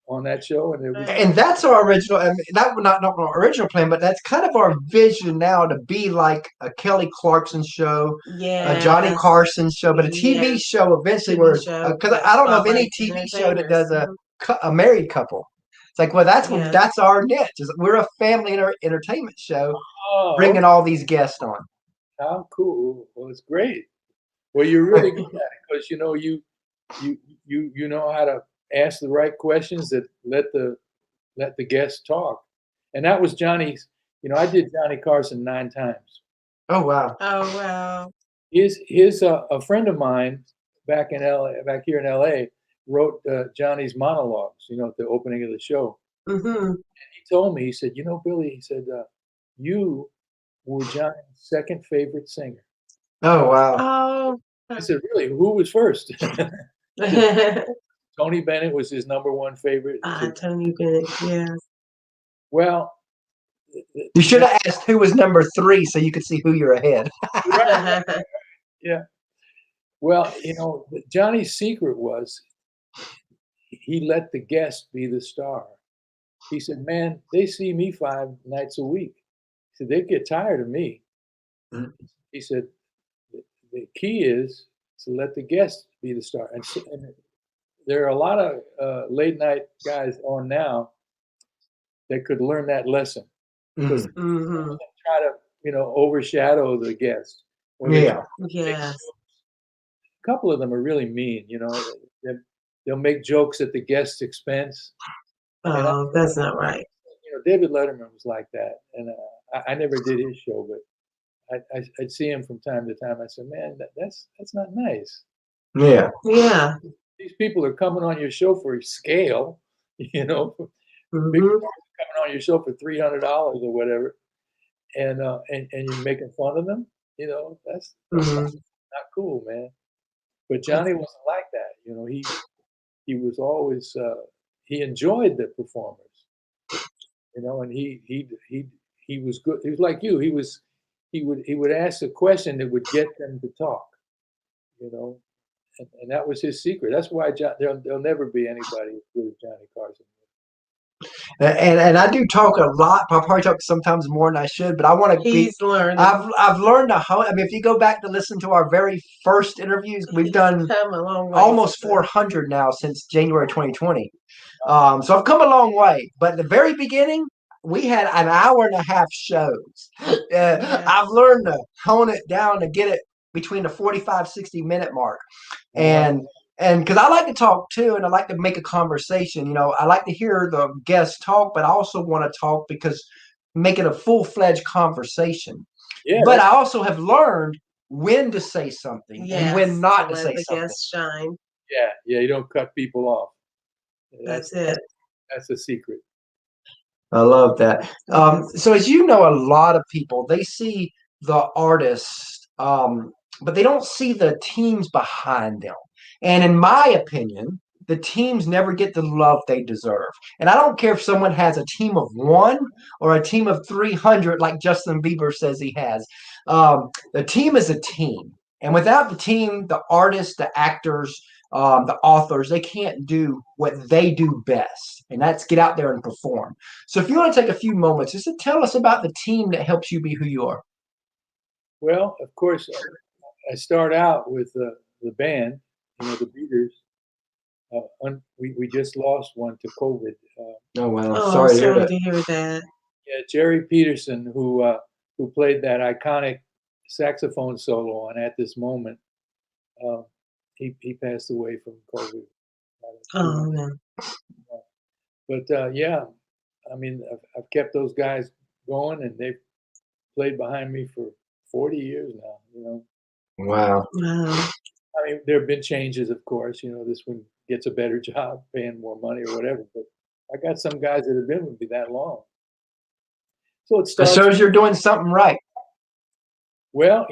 Speaker 3: on that show,
Speaker 1: and that's our original. I mean, that was not our original plan, but that's kind of our vision now, to be like a Kelly Clarkson show, a Johnny Carson show, but a TV show eventually. Because I don't know of any TV show that does a married couple. It's like, well, that's our niche. We're a family entertainment show, bringing all these guests on.
Speaker 3: How cool! Well, it's great. Well, you're really good at it, because you know how to ask the right questions that let the guests talk. And that was Johnny's. I did Johnny Carson 9 times.
Speaker 1: Oh wow!
Speaker 2: Oh wow!
Speaker 3: A friend of mine back here in LA, wrote Johnny's monologues. At the opening of the show.
Speaker 2: Mm-hmm.
Speaker 3: And he told me, he said, Billy, he said, you were Johnny's second favorite singer.
Speaker 1: Oh wow!
Speaker 2: Oh,
Speaker 3: I said, really? Who was first? Tony Bennett was his #1 favorite.
Speaker 2: Tony Bennett, yes.
Speaker 3: Well,
Speaker 1: you should have asked who was #3 so you could see who you're ahead.
Speaker 3: Yeah. Well, Johnny's secret was he let the guest be the star. He said, man, they see me 5 nights a week. He said, they get tired of me. Mm-hmm. He said, the key is to let the guest be the star. And there are a lot of late night guys on now that could learn that lesson, because they try to, overshadow the guest.
Speaker 1: Yeah.
Speaker 2: Yes.
Speaker 3: A couple of them are really mean. They'll make jokes at the guest's expense.
Speaker 2: Oh, that's not right.
Speaker 3: David Letterman was like that, and I never did his show, but I'd see him from time to time. I said, man, that's not nice.
Speaker 1: Yeah.
Speaker 2: Yeah.
Speaker 3: These people are coming on your show for scale, big stars coming on your show for $300 or whatever, and you're making fun of them. That's not cool, man. But Johnny wasn't like that. He was always he enjoyed the performers, and he was good. He was like you. He would ask a question that would get them to talk, and that was his secret. That's why there'll never be anybody as good as Johnny Carson.
Speaker 1: And I do talk a lot. I probably talk sometimes more than I should, but I want to be.
Speaker 2: He's learning.
Speaker 1: I've learned to hone. I mean, if you go back to listen to our very first interviews, we've done
Speaker 2: come a long way.
Speaker 1: almost 400 now since January 2020. So I've come a long way. But at the very beginning, we had an hour and a half shows. I've learned to hone it down to get it between the 45, 60-minute mark. And because I like to talk too, and I like to make a conversation, I like to hear the guests talk, but I also want to talk because make it a full-fledged conversation.
Speaker 3: Yeah,
Speaker 1: but I also have learned when to say something and when not to say
Speaker 2: the
Speaker 1: something.
Speaker 2: guests shine.
Speaker 3: Yeah, you don't cut people off.
Speaker 2: That's it.
Speaker 3: That's the secret.
Speaker 1: I love that. So as you know, a lot of people, they see the artist, but they don't see the teams behind them. And in my opinion, the teams never get the love they deserve. And I don't care if someone has a team of 1 or a team of 300, like Justin Bieber says he has. The team is a team. And without the team, the artists, the actors, the authors, they can't do what they do best. And that's get out there and perform. So if you want to take a few moments just to tell us about the team that helps you be who you are.
Speaker 3: Well, of course, I start out with the band, the Beaters. We just lost one to COVID.
Speaker 1: Oh, wow.
Speaker 2: Sorry to hear that.
Speaker 3: Yeah, Jerry Peterson, who played that iconic saxophone solo on At This Moment, he passed away from COVID.
Speaker 2: Oh, no.
Speaker 3: But yeah, I mean, I've kept those guys going, and they've played behind me for 40 years now.
Speaker 1: Wow.
Speaker 3: I mean, there have been changes, of course. This one gets a better job, paying more money or whatever. But I got some guys that have been with me that long. So it
Speaker 1: shows you're doing something right.
Speaker 3: Well,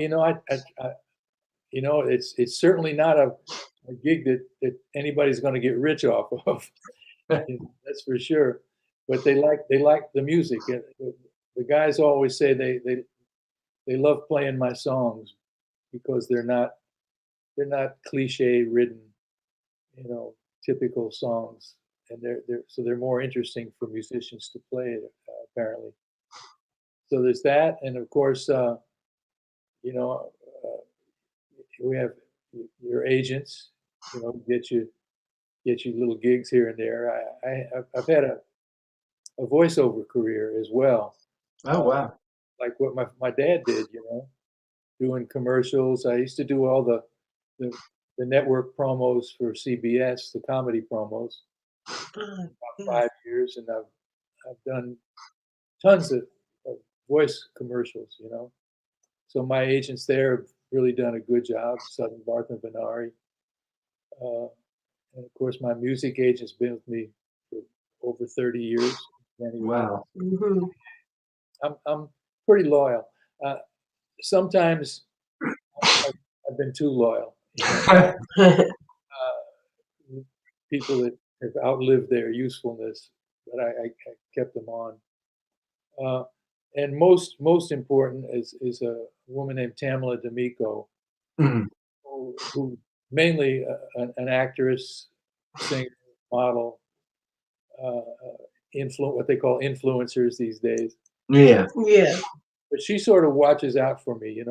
Speaker 3: it's certainly not a gig that anybody's going to get rich off of. That's for sure. But they like the music. The guys always say they love playing my songs because they're not cliche ridden, typical songs, and they're more interesting for musicians to play apparently. So there's that, and of course, we have your agents, get you little gigs here and there. I've had a voiceover career as well.
Speaker 1: Oh, wow.
Speaker 3: Like what my dad did, doing commercials. I used to do all the network promos for CBS, the comedy promos, about 5 years, and I've done tons of voice commercials, So my agents there have really done a good job, Sutton, Barth, and Benari. And of course, my music agent's been with me for over 30 years.
Speaker 1: Wow.
Speaker 2: Mm-hmm.
Speaker 3: I'm pretty loyal. Sometimes I've been too loyal. People that have outlived their usefulness, but I kept them on. And most important is a woman named Tamala D'Amico, who mainly an actress, singer, model, what they call influencers these days.
Speaker 1: Yeah.
Speaker 3: But she sort of watches out for me.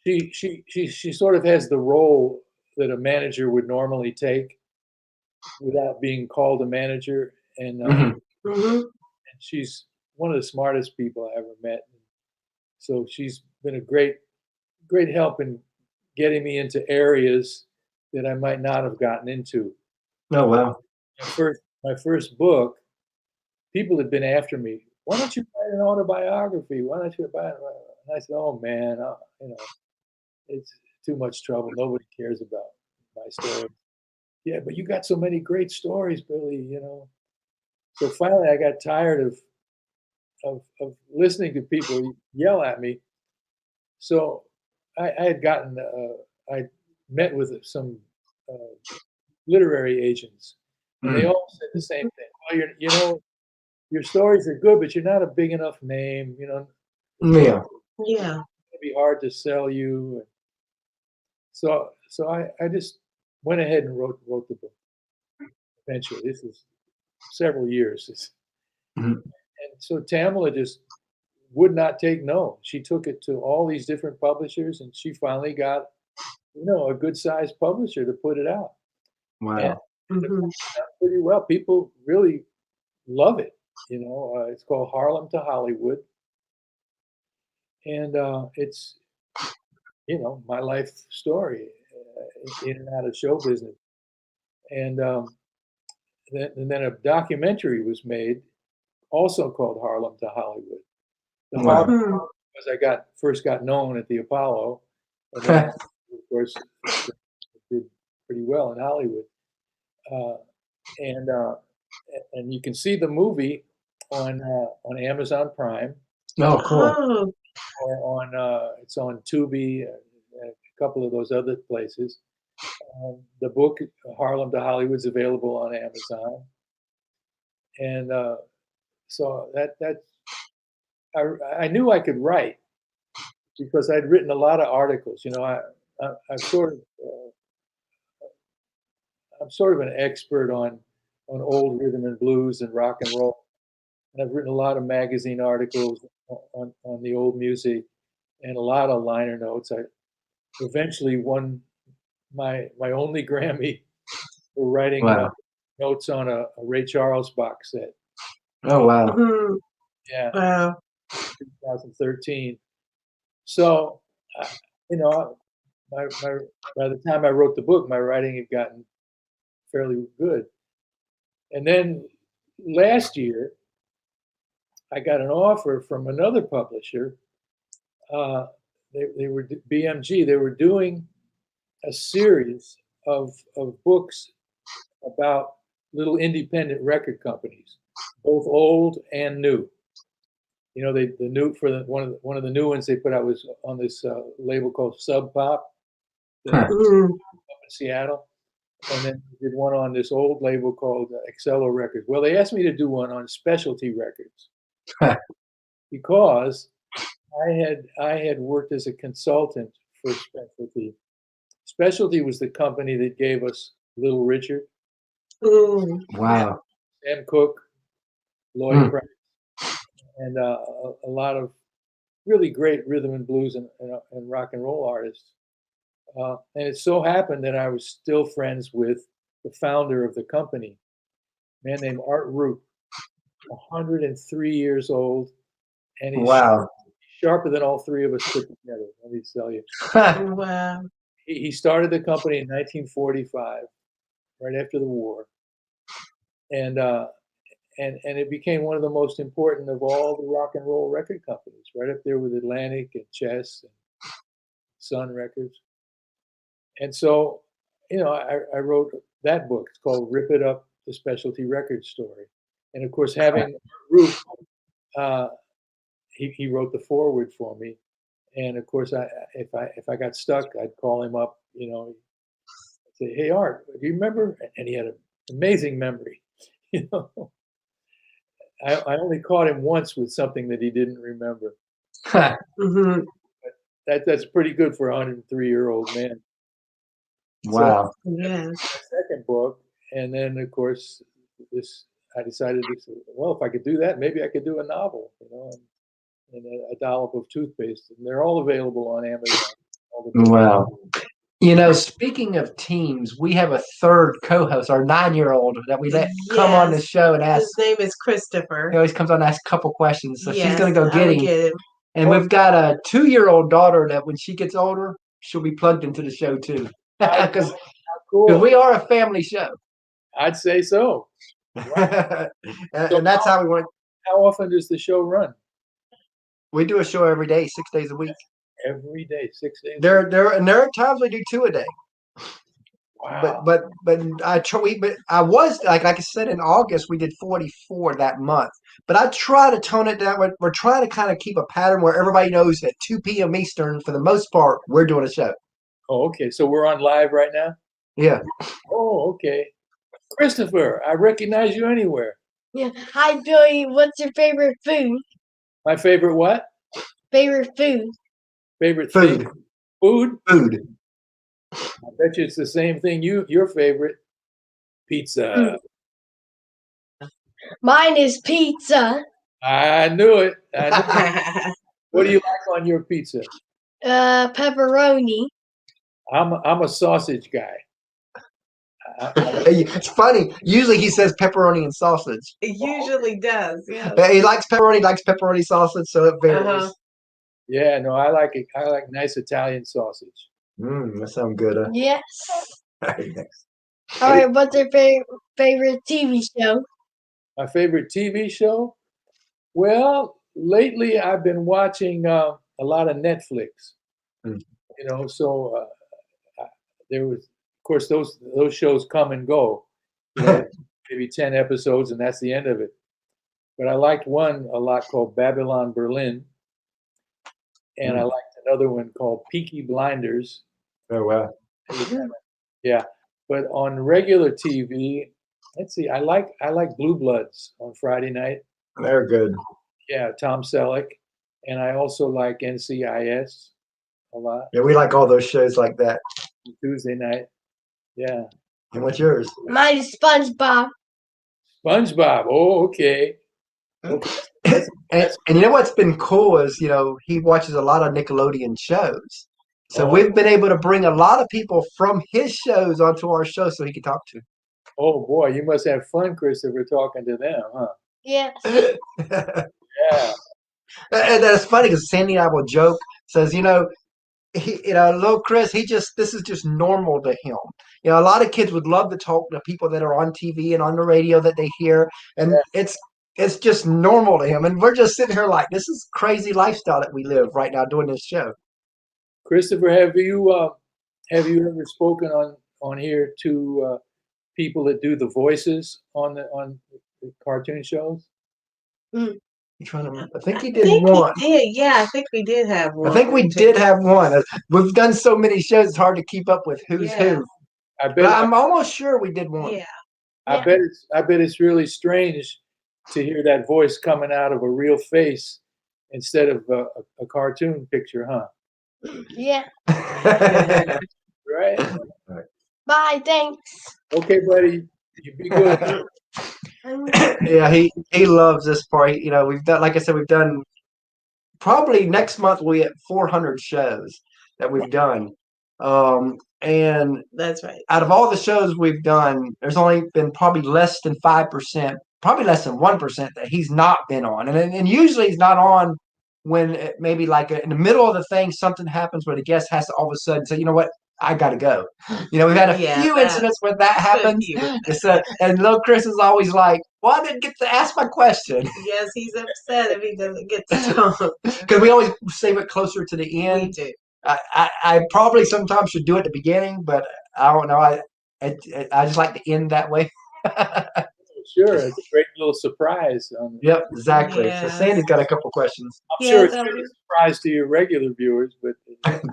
Speaker 3: She sort of has the role that a manager would normally take without being called a manager, and she's one of the smartest people I ever met. So she's been a great help in getting me into areas that I might not have gotten into.
Speaker 1: Oh, wow.
Speaker 3: My first book, people had been after me. Why don't you write an autobiography? Why don't you write? And I said, oh man, it's too much trouble. Nobody cares about my story. Yeah, but you got so many great stories, Billy. So finally, I got tired of listening to people yell at me. So I had gotten, I met with some literary agents, and they all said the same thing. Well, your stories are good, but you're not a big enough name.
Speaker 1: Yeah.
Speaker 3: It'd be hard to sell you. So I just went ahead and wrote the book. Eventually, this is several years.
Speaker 1: Mhm.
Speaker 3: And so Tamala just would not take no. She took it to all these different publishers, and she finally got, a good sized publisher to put it out. And
Speaker 1: Wow.
Speaker 3: it
Speaker 2: Mhm.
Speaker 3: worked out pretty well. People really love it. It's called Harlem to Hollywood, and it's my life story in and out of show business. And then a documentary was made, also called Harlem to Hollywood. The
Speaker 1: Wow.
Speaker 3: Harlem
Speaker 2: Mhm.
Speaker 3: because I first got known at the Apollo, and then of course did pretty well in Hollywood. Uh, and uh, and you can see the movie on Amazon Prime,
Speaker 1: Oh, cool.
Speaker 2: Oh,
Speaker 3: or it's on Tubi, a couple of those other places. The book Harlem to Hollywood is available on Amazon, and so I knew I could write because I'd written a lot of articles. I'm sort of an expert on old rhythm and blues and rock and roll, and I've written a lot of magazine articles on the old music and a lot of liner notes. I eventually won my only Grammy for writing
Speaker 1: Wow.
Speaker 3: notes on a Ray Charles box set.
Speaker 1: Oh, wow.
Speaker 2: mhm.
Speaker 3: Yeah,
Speaker 2: Wow.
Speaker 3: 2013. So, uh, you know, by the time I wrote the book, my writing had gotten fairly good. And then last year, I got an offer from another publisher. Uh, they were BMG. They were doing a series of books about little independent record companies, both old and new. The new one of the new ones they put out was on this label called Sub Pop
Speaker 1: Huh.
Speaker 2: Mhm.
Speaker 3: in Seattle, and then we did one on this old label called Excello Records. Well, they asked me to do one on Specialty Records
Speaker 1: Huh.
Speaker 3: because I had worked as a consultant for Specialty. Specialty was the company that gave us Little Richard,
Speaker 2: Mhm.
Speaker 1: Wow.
Speaker 3: Sam Cooke, Lloyd
Speaker 1: Mm.
Speaker 3: Price, and a lot of really great rhythm and blues and rock and roll artists. And it so happened that I was still friends with the founder of the company, a man named Art Roop, 103 years old, and he's
Speaker 1: Wow.
Speaker 3: sharper than all three of us put together. Let me tell you.
Speaker 2: Wow.
Speaker 3: He started the company in 1945, right after the war, and it became one of the most important of all the rock and roll record companies, right up there with Atlantic and Chess and Sun Records. And so, I wrote that book. It's called "Rip It Up: The Specialty Record Story," and of course, having Roop, uh, he wrote the foreword for me. And of course, if I got stuck, I'd call him up. I'd say, "Hey, Art, do you remember?" And he had an amazing memory. You know, I only caught him once with something that he didn't remember.
Speaker 2: Mhm.
Speaker 3: That's pretty good for a 103-year-old man. So
Speaker 1: Wow.
Speaker 2: Yes.
Speaker 3: my second book, and then of course I decided to say, well, if I could do that, maybe I could do a novel, and a dollop of toothpaste, and they're all available on Amazon. All the books.
Speaker 1: Wow. Speaking of teams, we have a third co-host, our 9-year-old, that we let come on the
Speaker 2: Yes.
Speaker 1: show and ask.
Speaker 2: His name is
Speaker 1: He
Speaker 2: Christopher.
Speaker 1: always comes on and asks a couple questions. So she's
Speaker 2: Yes,
Speaker 1: going to go
Speaker 2: I
Speaker 1: get
Speaker 2: will
Speaker 1: him.
Speaker 2: get him.
Speaker 1: And we've got a 2-year-old daughter that when she gets older, she'll be plugged into the show too. Because
Speaker 3: Cool.
Speaker 1: we are a family show.
Speaker 3: I'd say so.
Speaker 1: And that's how we want.
Speaker 3: How often does the show run?
Speaker 1: We do a show every day, 6 days a week.
Speaker 3: Every day, 6 days.
Speaker 1: There are times we do 2 a day.
Speaker 3: Wow.
Speaker 1: But I was like I said in August we did 44 that month. But I try to tone it down. We're trying to kind of keep a pattern where everybody knows at 2 p.m. Eastern for the most part we're doing a show.
Speaker 3: Oh, okay. So we're on live right now?
Speaker 1: Yeah.
Speaker 3: Oh, okay. Christopher, I recognize you anywhere.
Speaker 4: Yeah. Hi, Billy. What's your favorite food?
Speaker 3: My favorite what?
Speaker 4: Favorite food?
Speaker 3: Favorite
Speaker 1: Food.
Speaker 3: thing? Food?
Speaker 1: Food.
Speaker 3: I bet you it's the same thing your favorite. Pizza.
Speaker 4: Mine is pizza.
Speaker 3: I knew it. I knew it. What do you like on your pizza?
Speaker 4: Pepperoni.
Speaker 3: I'm a sausage guy.
Speaker 1: It's funny. Usually he says pepperoni and sausage.
Speaker 2: It usually does, yeah.
Speaker 1: He likes pepperoni sausage, so it varies.
Speaker 2: Uh-huh.
Speaker 3: Yeah, no, I like it. I like nice Italian sausage.
Speaker 1: That sounds good.
Speaker 4: Yes.
Speaker 1: Very nice.
Speaker 4: All right. What's your favorite TV show?
Speaker 3: My favorite TV show? Well, lately I've been watching a lot of Netflix.
Speaker 1: Mm.
Speaker 3: You know, so there was, of course, those shows come and go. You know, maybe 10 episodes, and that's the end of it. But I liked one a lot called Babylon Berlin, and I liked another one called Peaky Blinders.
Speaker 1: Oh wow.
Speaker 3: Yeah, but on regular TV, let's see, I like Blue Bloods on Friday night.
Speaker 1: They're good.
Speaker 3: Yeah, Tom Selleck, and I also like NCIS a lot.
Speaker 1: Yeah, we like all those shows like that.
Speaker 3: Tuesday night. Yeah.
Speaker 1: And what's yours?
Speaker 4: Mine is SpongeBob.
Speaker 3: SpongeBob. Oh, okay.
Speaker 1: And you know what's been cool is, he watches a lot of Nickelodeon shows. So we've been able to bring a lot of people from his shows onto our show so he can talk to.
Speaker 3: Oh boy, you must have fun, Christopher, talking to them, huh?
Speaker 4: Yes.
Speaker 3: Yeah.
Speaker 1: And that's funny because Sandy and I will joke, says, little Chris, this is just normal to him. A lot of kids would love to talk to people that are on TV and on the radio that they hear, and it's just normal to him. And we're just sitting here like, this is crazy lifestyle that we live right now doing this show.
Speaker 3: Christopher, have you ever spoken on here to people that do the voices on the cartoon shows?
Speaker 2: Mm.
Speaker 1: I think he did one.
Speaker 2: Yeah, I think we did have one.
Speaker 1: I think we did have one. We've done so many shows; it's hard to keep up with who's who. I'm almost sure we did one.
Speaker 2: Yeah.
Speaker 3: I bet it's really strange to hear that voice coming out of a real face instead of a cartoon picture, huh?
Speaker 4: Yeah.
Speaker 3: Right?
Speaker 4: Bye. Thanks.
Speaker 3: Okay, buddy. You be good.
Speaker 1: Yeah, he loves this part. We've done, like I said, we've done probably next month we'll get 400 shows that we've done. And
Speaker 2: that's right.
Speaker 1: Out of all the shows we've done, there's only been probably less than 5%, probably less than 1% that he's not been on. And usually he's not on when maybe like in the middle of the thing, something happens where the guest has to all of a sudden say, you know what? I got to go. We've had a few incidents where that happens. And little Chris is always like, well, I didn't get to ask my question.
Speaker 2: Yes, he's upset if he doesn't get to talk.
Speaker 1: Because we always save it closer to the end.
Speaker 2: We do.
Speaker 1: I probably sometimes should do it at the beginning, but I don't know. I just like to end that way.
Speaker 3: Sure, it's a great little surprise.
Speaker 1: Yep, exactly.
Speaker 2: Yes.
Speaker 1: So Sandy's got a couple questions.
Speaker 3: I'm sure it's a surprise to your regular viewers, but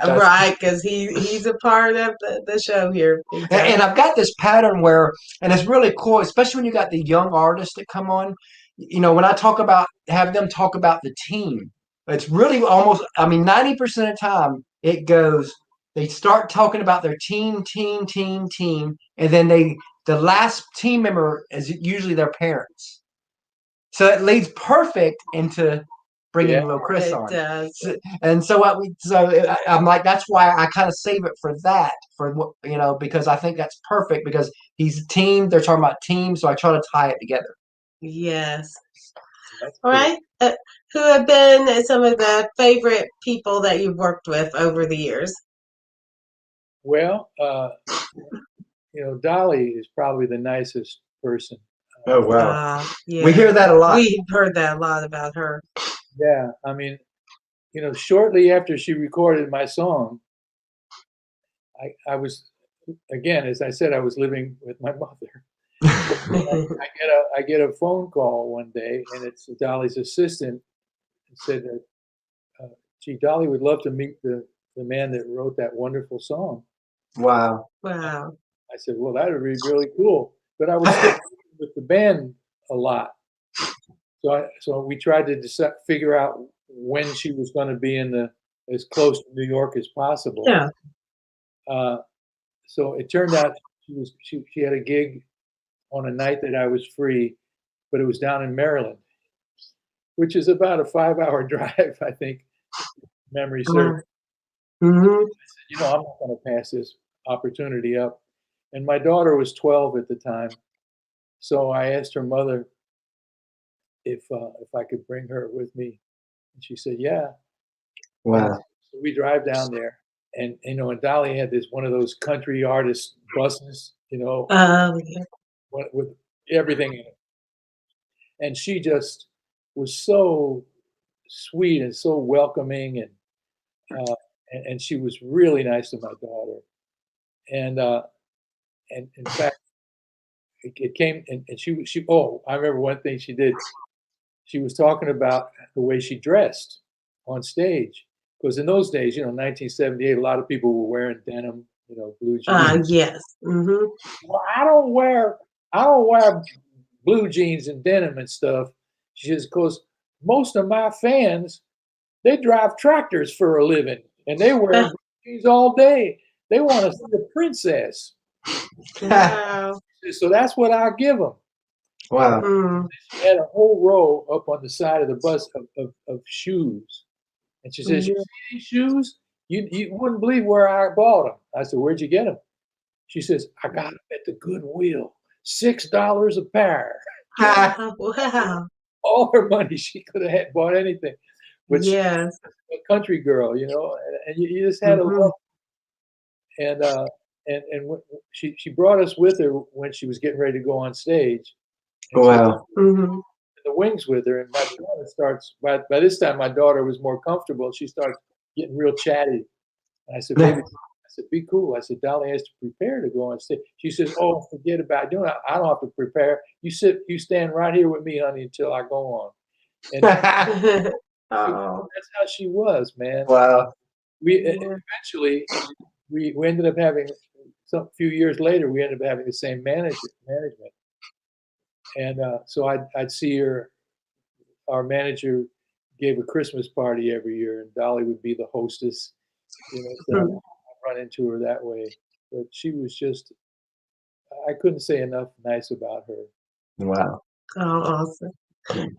Speaker 2: right, because he's a part of the show here.
Speaker 1: And I've got this pattern where, and it's really cool, especially when you got the young artists that come on. When I have them talk about the team, it's really almost, 90% of the time it goes, they start talking about their team, and then the last team member is usually their parents. So it leads perfect into bringing little Chris on.
Speaker 2: Does.
Speaker 1: And so I'm like, that's why I kind of save it for that, because I think that's perfect because he's a team. They're talking about team, so I try to tie it together.
Speaker 2: Yes. All right. Who have been some of the favorite people that you've worked with over the years?
Speaker 3: Well, Dolly is probably the nicest person.
Speaker 1: Oh, wow.
Speaker 2: Yeah.
Speaker 1: We hear that a lot.
Speaker 2: We've heard that a lot about her.
Speaker 3: Yeah. Shortly after she recorded my song, I was, again, as I said, I was living with my mother. I get a phone call one day, and it's Dolly's assistant. It said that, gee, Dolly would love to meet the man that wrote that wonderful song.
Speaker 1: Wow.
Speaker 3: I said, well, that would be really cool. But I was still with the band a lot. So we tried to figure out when she was going to be as close to New York as possible.
Speaker 2: Yeah.
Speaker 3: So it turned out she had a gig on a night that I was free but it was down in Maryland, which is about a 5-hour drive, I think, memory serves.
Speaker 2: Mm-hmm.
Speaker 3: I'm not going to pass this opportunity up. And my daughter was 12 at the time, so I asked her mother if I could bring her with me, and she said, "Yeah." And
Speaker 1: Wow.
Speaker 3: so we drive down there, and and Dolly had one of those country artist buses,
Speaker 2: Yeah.
Speaker 3: with everything in it, and she just was so sweet and so welcoming, and she was really nice to my daughter, and in fact, it came, and she oh, I remember one thing she did. She was talking about the way she dressed on stage, because in those days, 1978, a lot of people were wearing denim, blue jeans.
Speaker 2: Yes. Mm-hmm.
Speaker 3: Well, I don't wear blue jeans and denim and stuff. She says, because most of my fans, they drive tractors for a living, and they wear blue jeans all day. They want to see the princess.
Speaker 2: Wow.
Speaker 3: So that's what I give them.
Speaker 1: Wow.
Speaker 2: Mm.
Speaker 3: She had a whole row up on the side of the bus of shoes. And she says, "You
Speaker 2: Yeah.
Speaker 3: see these shoes? You wouldn't believe where I bought them." I said, "Where'd you get them?" She says, "I got them at the Goodwill. $6 a pair."
Speaker 2: Wow.
Speaker 3: All her money, she could have had bought anything. But she's
Speaker 2: Yes.
Speaker 3: a country girl, and you just had to
Speaker 2: Mm-hmm.
Speaker 3: love her. And she brought us with her when she was getting ready to go on stage. And she
Speaker 1: Wow.
Speaker 2: Mm-hmm.
Speaker 3: in the wings with her, and my daughter starts. By this time, my daughter was more comfortable. She starts getting real chatty. And I said, "Baby," I said, "Be cool." I said, "Dolly has to prepare to go on stage." She says, "Oh, forget about it. I don't have to prepare. You stand right here with me, honey, until I go on." And
Speaker 2: Oh.
Speaker 3: that's how she was, man.
Speaker 1: Wow.
Speaker 3: We
Speaker 2: Yeah.
Speaker 3: eventually we ended up having some few years later. We ended up having the same management, and so I'd see her. Our manager gave a Christmas party every year, and Dolly would be the hostess. So I'd run into her that way. But she was just, I couldn't say enough nice about her.
Speaker 1: Wow.
Speaker 2: Oh, awesome.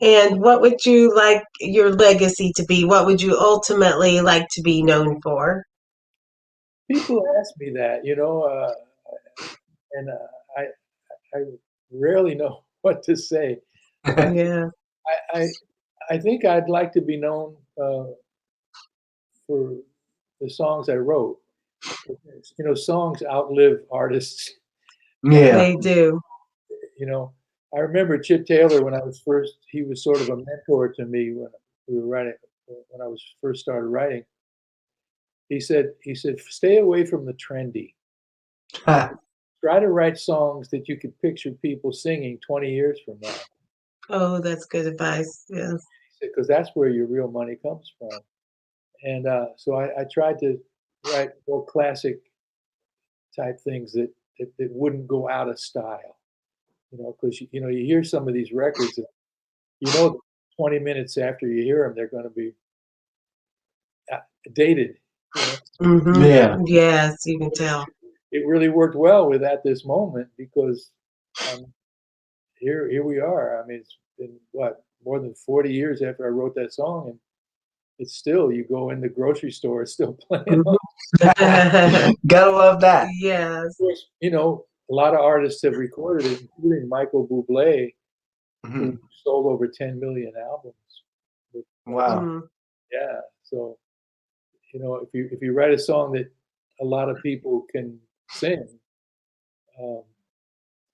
Speaker 2: And what would you like your legacy to be? What would you ultimately like to be known for?
Speaker 3: People ask me that, and I rarely know what to say.
Speaker 2: Yeah.
Speaker 3: I, I, I think I'd like to be known for the songs I wrote. Songs outlive artists.
Speaker 1: Yeah.
Speaker 2: They do.
Speaker 3: You know, I remember Chip Taylor when he was sort of a mentor to me when we were writing, when I was first started writing. He said, stay away from the trendy. Try to write songs that you could picture people singing 20 years from now.
Speaker 2: Oh, that's good advice. Yes.
Speaker 3: Because that's where your real money comes from. And so I tried to write more classic type things that wouldn't go out of style. Because you hear some of these records, and 20 minutes after you hear them, they're going to be dated.
Speaker 2: Mm-hmm.
Speaker 1: Yeah.
Speaker 2: Yes, you can tell.
Speaker 3: It really worked well with At This Moment because here we are. I mean, it's been more than 40 years after I wrote that song, and it's still, you go in the grocery store, it's still playing on.
Speaker 1: Gotta love that.
Speaker 2: Yes.
Speaker 3: Of course, a lot of artists have recorded it, including Michael Bublé, who sold over 10 million albums.
Speaker 1: Wow.
Speaker 2: Mm.
Speaker 3: Yeah, so if you write a song that a lot of people can sing,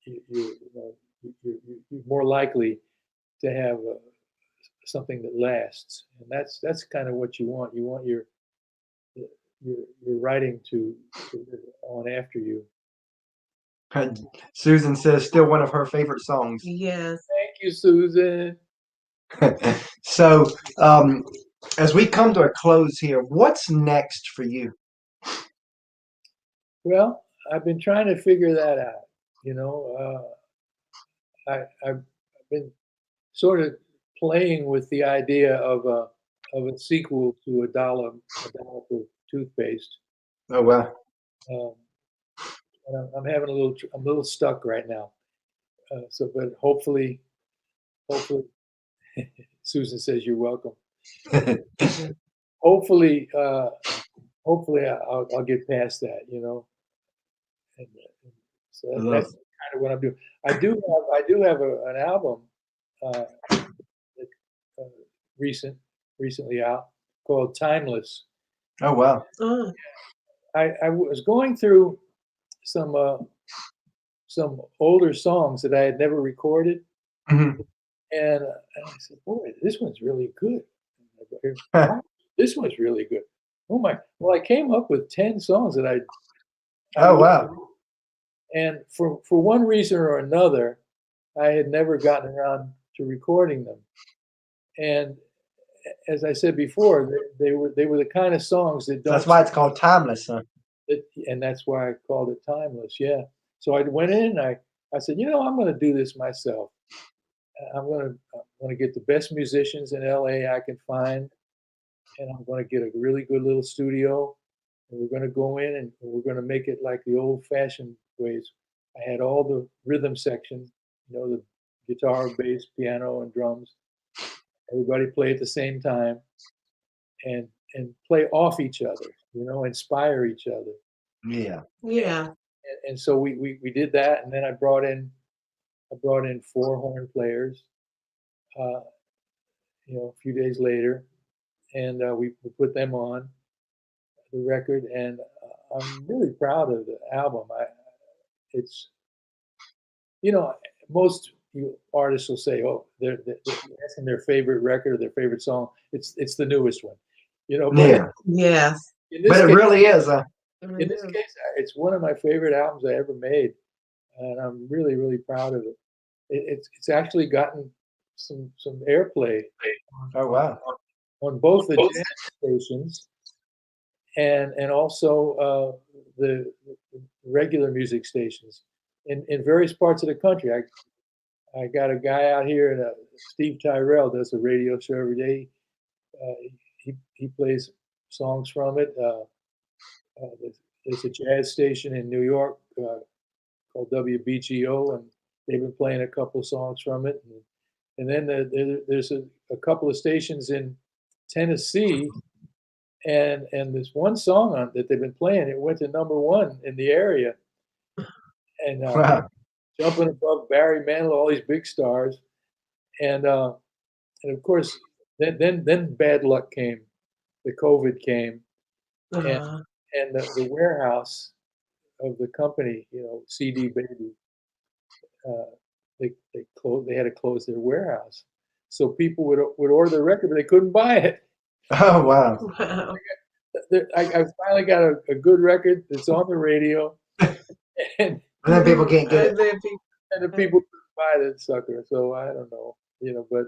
Speaker 3: you're more likely to have something that lasts, and that's kind of what you want. You want your writing to live on after you.
Speaker 1: Susan says still one of her favorite songs.
Speaker 2: Yes.
Speaker 3: Thank you, Susan.
Speaker 1: So, as we come to a close here, what's next for you?
Speaker 3: Well, I've been trying to figure that out. I've been sort of playing with the idea of a sequel to a dollar for toothpaste.
Speaker 1: Oh wow.
Speaker 3: And I'm having I'm a little stuck right now. But hopefully hopefully, Susan says you're welcome. Hopefully, I'll get past that, you know. And so that's kind of what I'm doing. I do have an album that, uh, recently out called Timeless.
Speaker 1: Oh wow.
Speaker 2: Oh,
Speaker 3: I was going through some older songs that I had never recorded,
Speaker 1: Mhm.
Speaker 3: and I said, "Boy, this one's really good. This one's really good." Oh my! Well, I came up with 10 songs that I
Speaker 1: Oh
Speaker 3: loved,
Speaker 1: wow.
Speaker 3: and for one reason or another, I had never gotten around to recording them. And as I said before, they were the kind of songs that
Speaker 1: So that's
Speaker 3: don't,
Speaker 1: why it's called timeless, huh?
Speaker 3: and that's why I called it Timeless. Yeah. So I went in and I said, you know, I'm going to do this myself. I'm going to get the best musicians in LA I can find, and I'm going to get a really good little studio, and we're going to go in and we're going to make it like the old-fashioned ways. I had all the rhythm section, you know, the guitar, bass, piano, and drums. Everybody play at the same time, and play off each other, you know, inspire each other.
Speaker 1: Yeah.
Speaker 2: yeah.
Speaker 3: And so we did that, and then I brought in 4 horn players, uh, you know, a few days later, and we put them on the record, and I'm really proud of the album. It's, you know, most artists will say, oh, they're asking their favorite record or their favorite song. It's the newest one, you know. But
Speaker 1: Yeah.
Speaker 2: Yes.
Speaker 3: in
Speaker 1: But
Speaker 3: this
Speaker 1: it
Speaker 3: case,
Speaker 1: really is, huh?
Speaker 3: it's one of my favorite albums I ever made, and I'm really, really proud of it. It's actually gotten some airplay
Speaker 1: Oh wow.
Speaker 3: on both the jazz stations and also the regular music stations in various parts of the country. I got a guy out here, Steve Tyrell does a radio show every day. He plays songs from it. There's a jazz station in New York called WBGO, and they've been playing a couple of songs from it. And then there's a couple of stations in Tennessee, and there's one song on that they've been playing. It went to #1 in the area, and
Speaker 1: Wow.
Speaker 3: jumping above Barry Manilow, all these big stars, and of course, then bad luck came. The COVID came, and
Speaker 2: Uh,
Speaker 3: the warehouse of the company, you know, CD Baby, uh, they closed. They had to close their warehouse, so people would order the record, but they couldn't buy it.
Speaker 1: Oh wow.
Speaker 2: wow.
Speaker 3: I finally got a good record that's on the radio, and
Speaker 1: And then people can't get it.
Speaker 2: And then people-
Speaker 3: the people couldn't buy that sucker. So I don't know, you know, but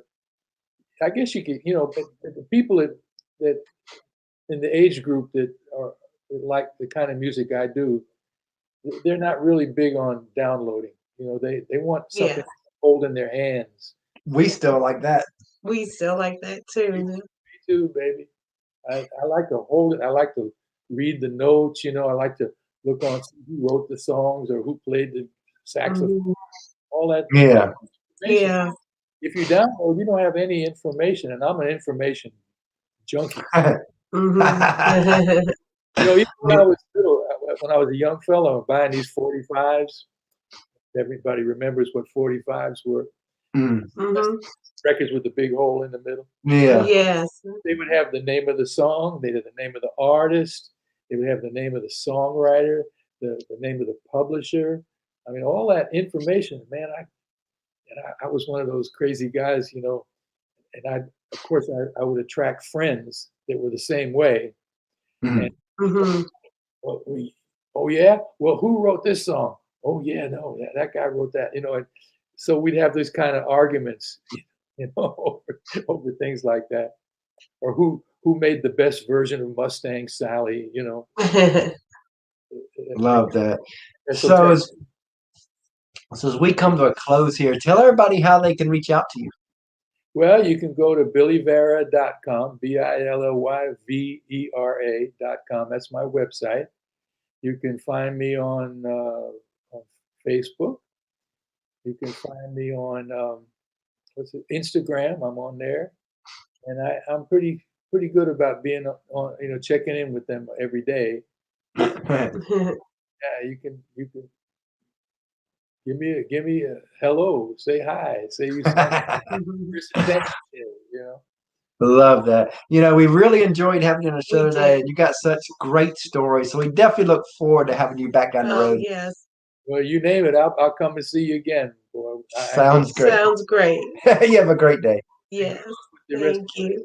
Speaker 3: I guess you could, you know, but the people that in the age group that like the kind of music I do, they're not really big on downloading. You know, they want something
Speaker 2: yeah.
Speaker 3: to hold in their hands.
Speaker 1: We still like that.
Speaker 2: We still like that too.
Speaker 3: Me too, baby. I like to hold it. I like to read the notes. You know, I like to look on who wrote the songs or who played the saxophone.
Speaker 2: Mhm.
Speaker 3: All that
Speaker 1: Yeah.
Speaker 3: information.
Speaker 2: Yeah.
Speaker 3: If you download, you don't have any information, and I'm an information junkie.
Speaker 2: Mhm.
Speaker 3: You know, even when I was little, when I was a young fellow, buying these 45s, everybody remembers what 45s were.
Speaker 1: Mm.
Speaker 2: Mhm.
Speaker 3: Records with the big hole in the middle.
Speaker 1: Yeah.
Speaker 2: Yes.
Speaker 3: They would have the name of the song, they had the name of the artist, they would have the name of the songwriter, the name of the publisher. I mean, all that information, man. I was one of those crazy guys, you know, and of course, I would attract friends that were the same way.
Speaker 1: Mhm.
Speaker 3: And
Speaker 2: Mhm.
Speaker 3: well, oh yeah, well, who wrote this song? Oh yeah, no, that guy wrote that, you know. And so we'd have these kind of arguments, you know, over things like that, or who made the best version of Mustang Sally, you know.
Speaker 1: Love that. So
Speaker 3: Esoteric.
Speaker 1: as we come to a close here, tell everybody how they can reach out to you.
Speaker 3: Well, you can go to billyvera.com, BILLYVERA.com. That's my website. You can find me on Facebook. You can find me on what's it, Instagram. I'm on there, and I'm pretty good about being on, checking in with them every day. Yeah, you can give me a hello, say hi, say you saw Chris
Speaker 1: Love that. We really enjoyed having you on the show
Speaker 2: We
Speaker 1: today.
Speaker 2: did.
Speaker 1: You got such great stories. So we definitely look forward to having you back down the
Speaker 2: Oh,
Speaker 1: road.
Speaker 2: yes.
Speaker 3: Well, you name it, I'll come and see you again. Boy,
Speaker 1: Sounds great.
Speaker 2: Sounds great.
Speaker 1: You have a great day.
Speaker 2: Yes.
Speaker 3: the rest
Speaker 2: Thank you.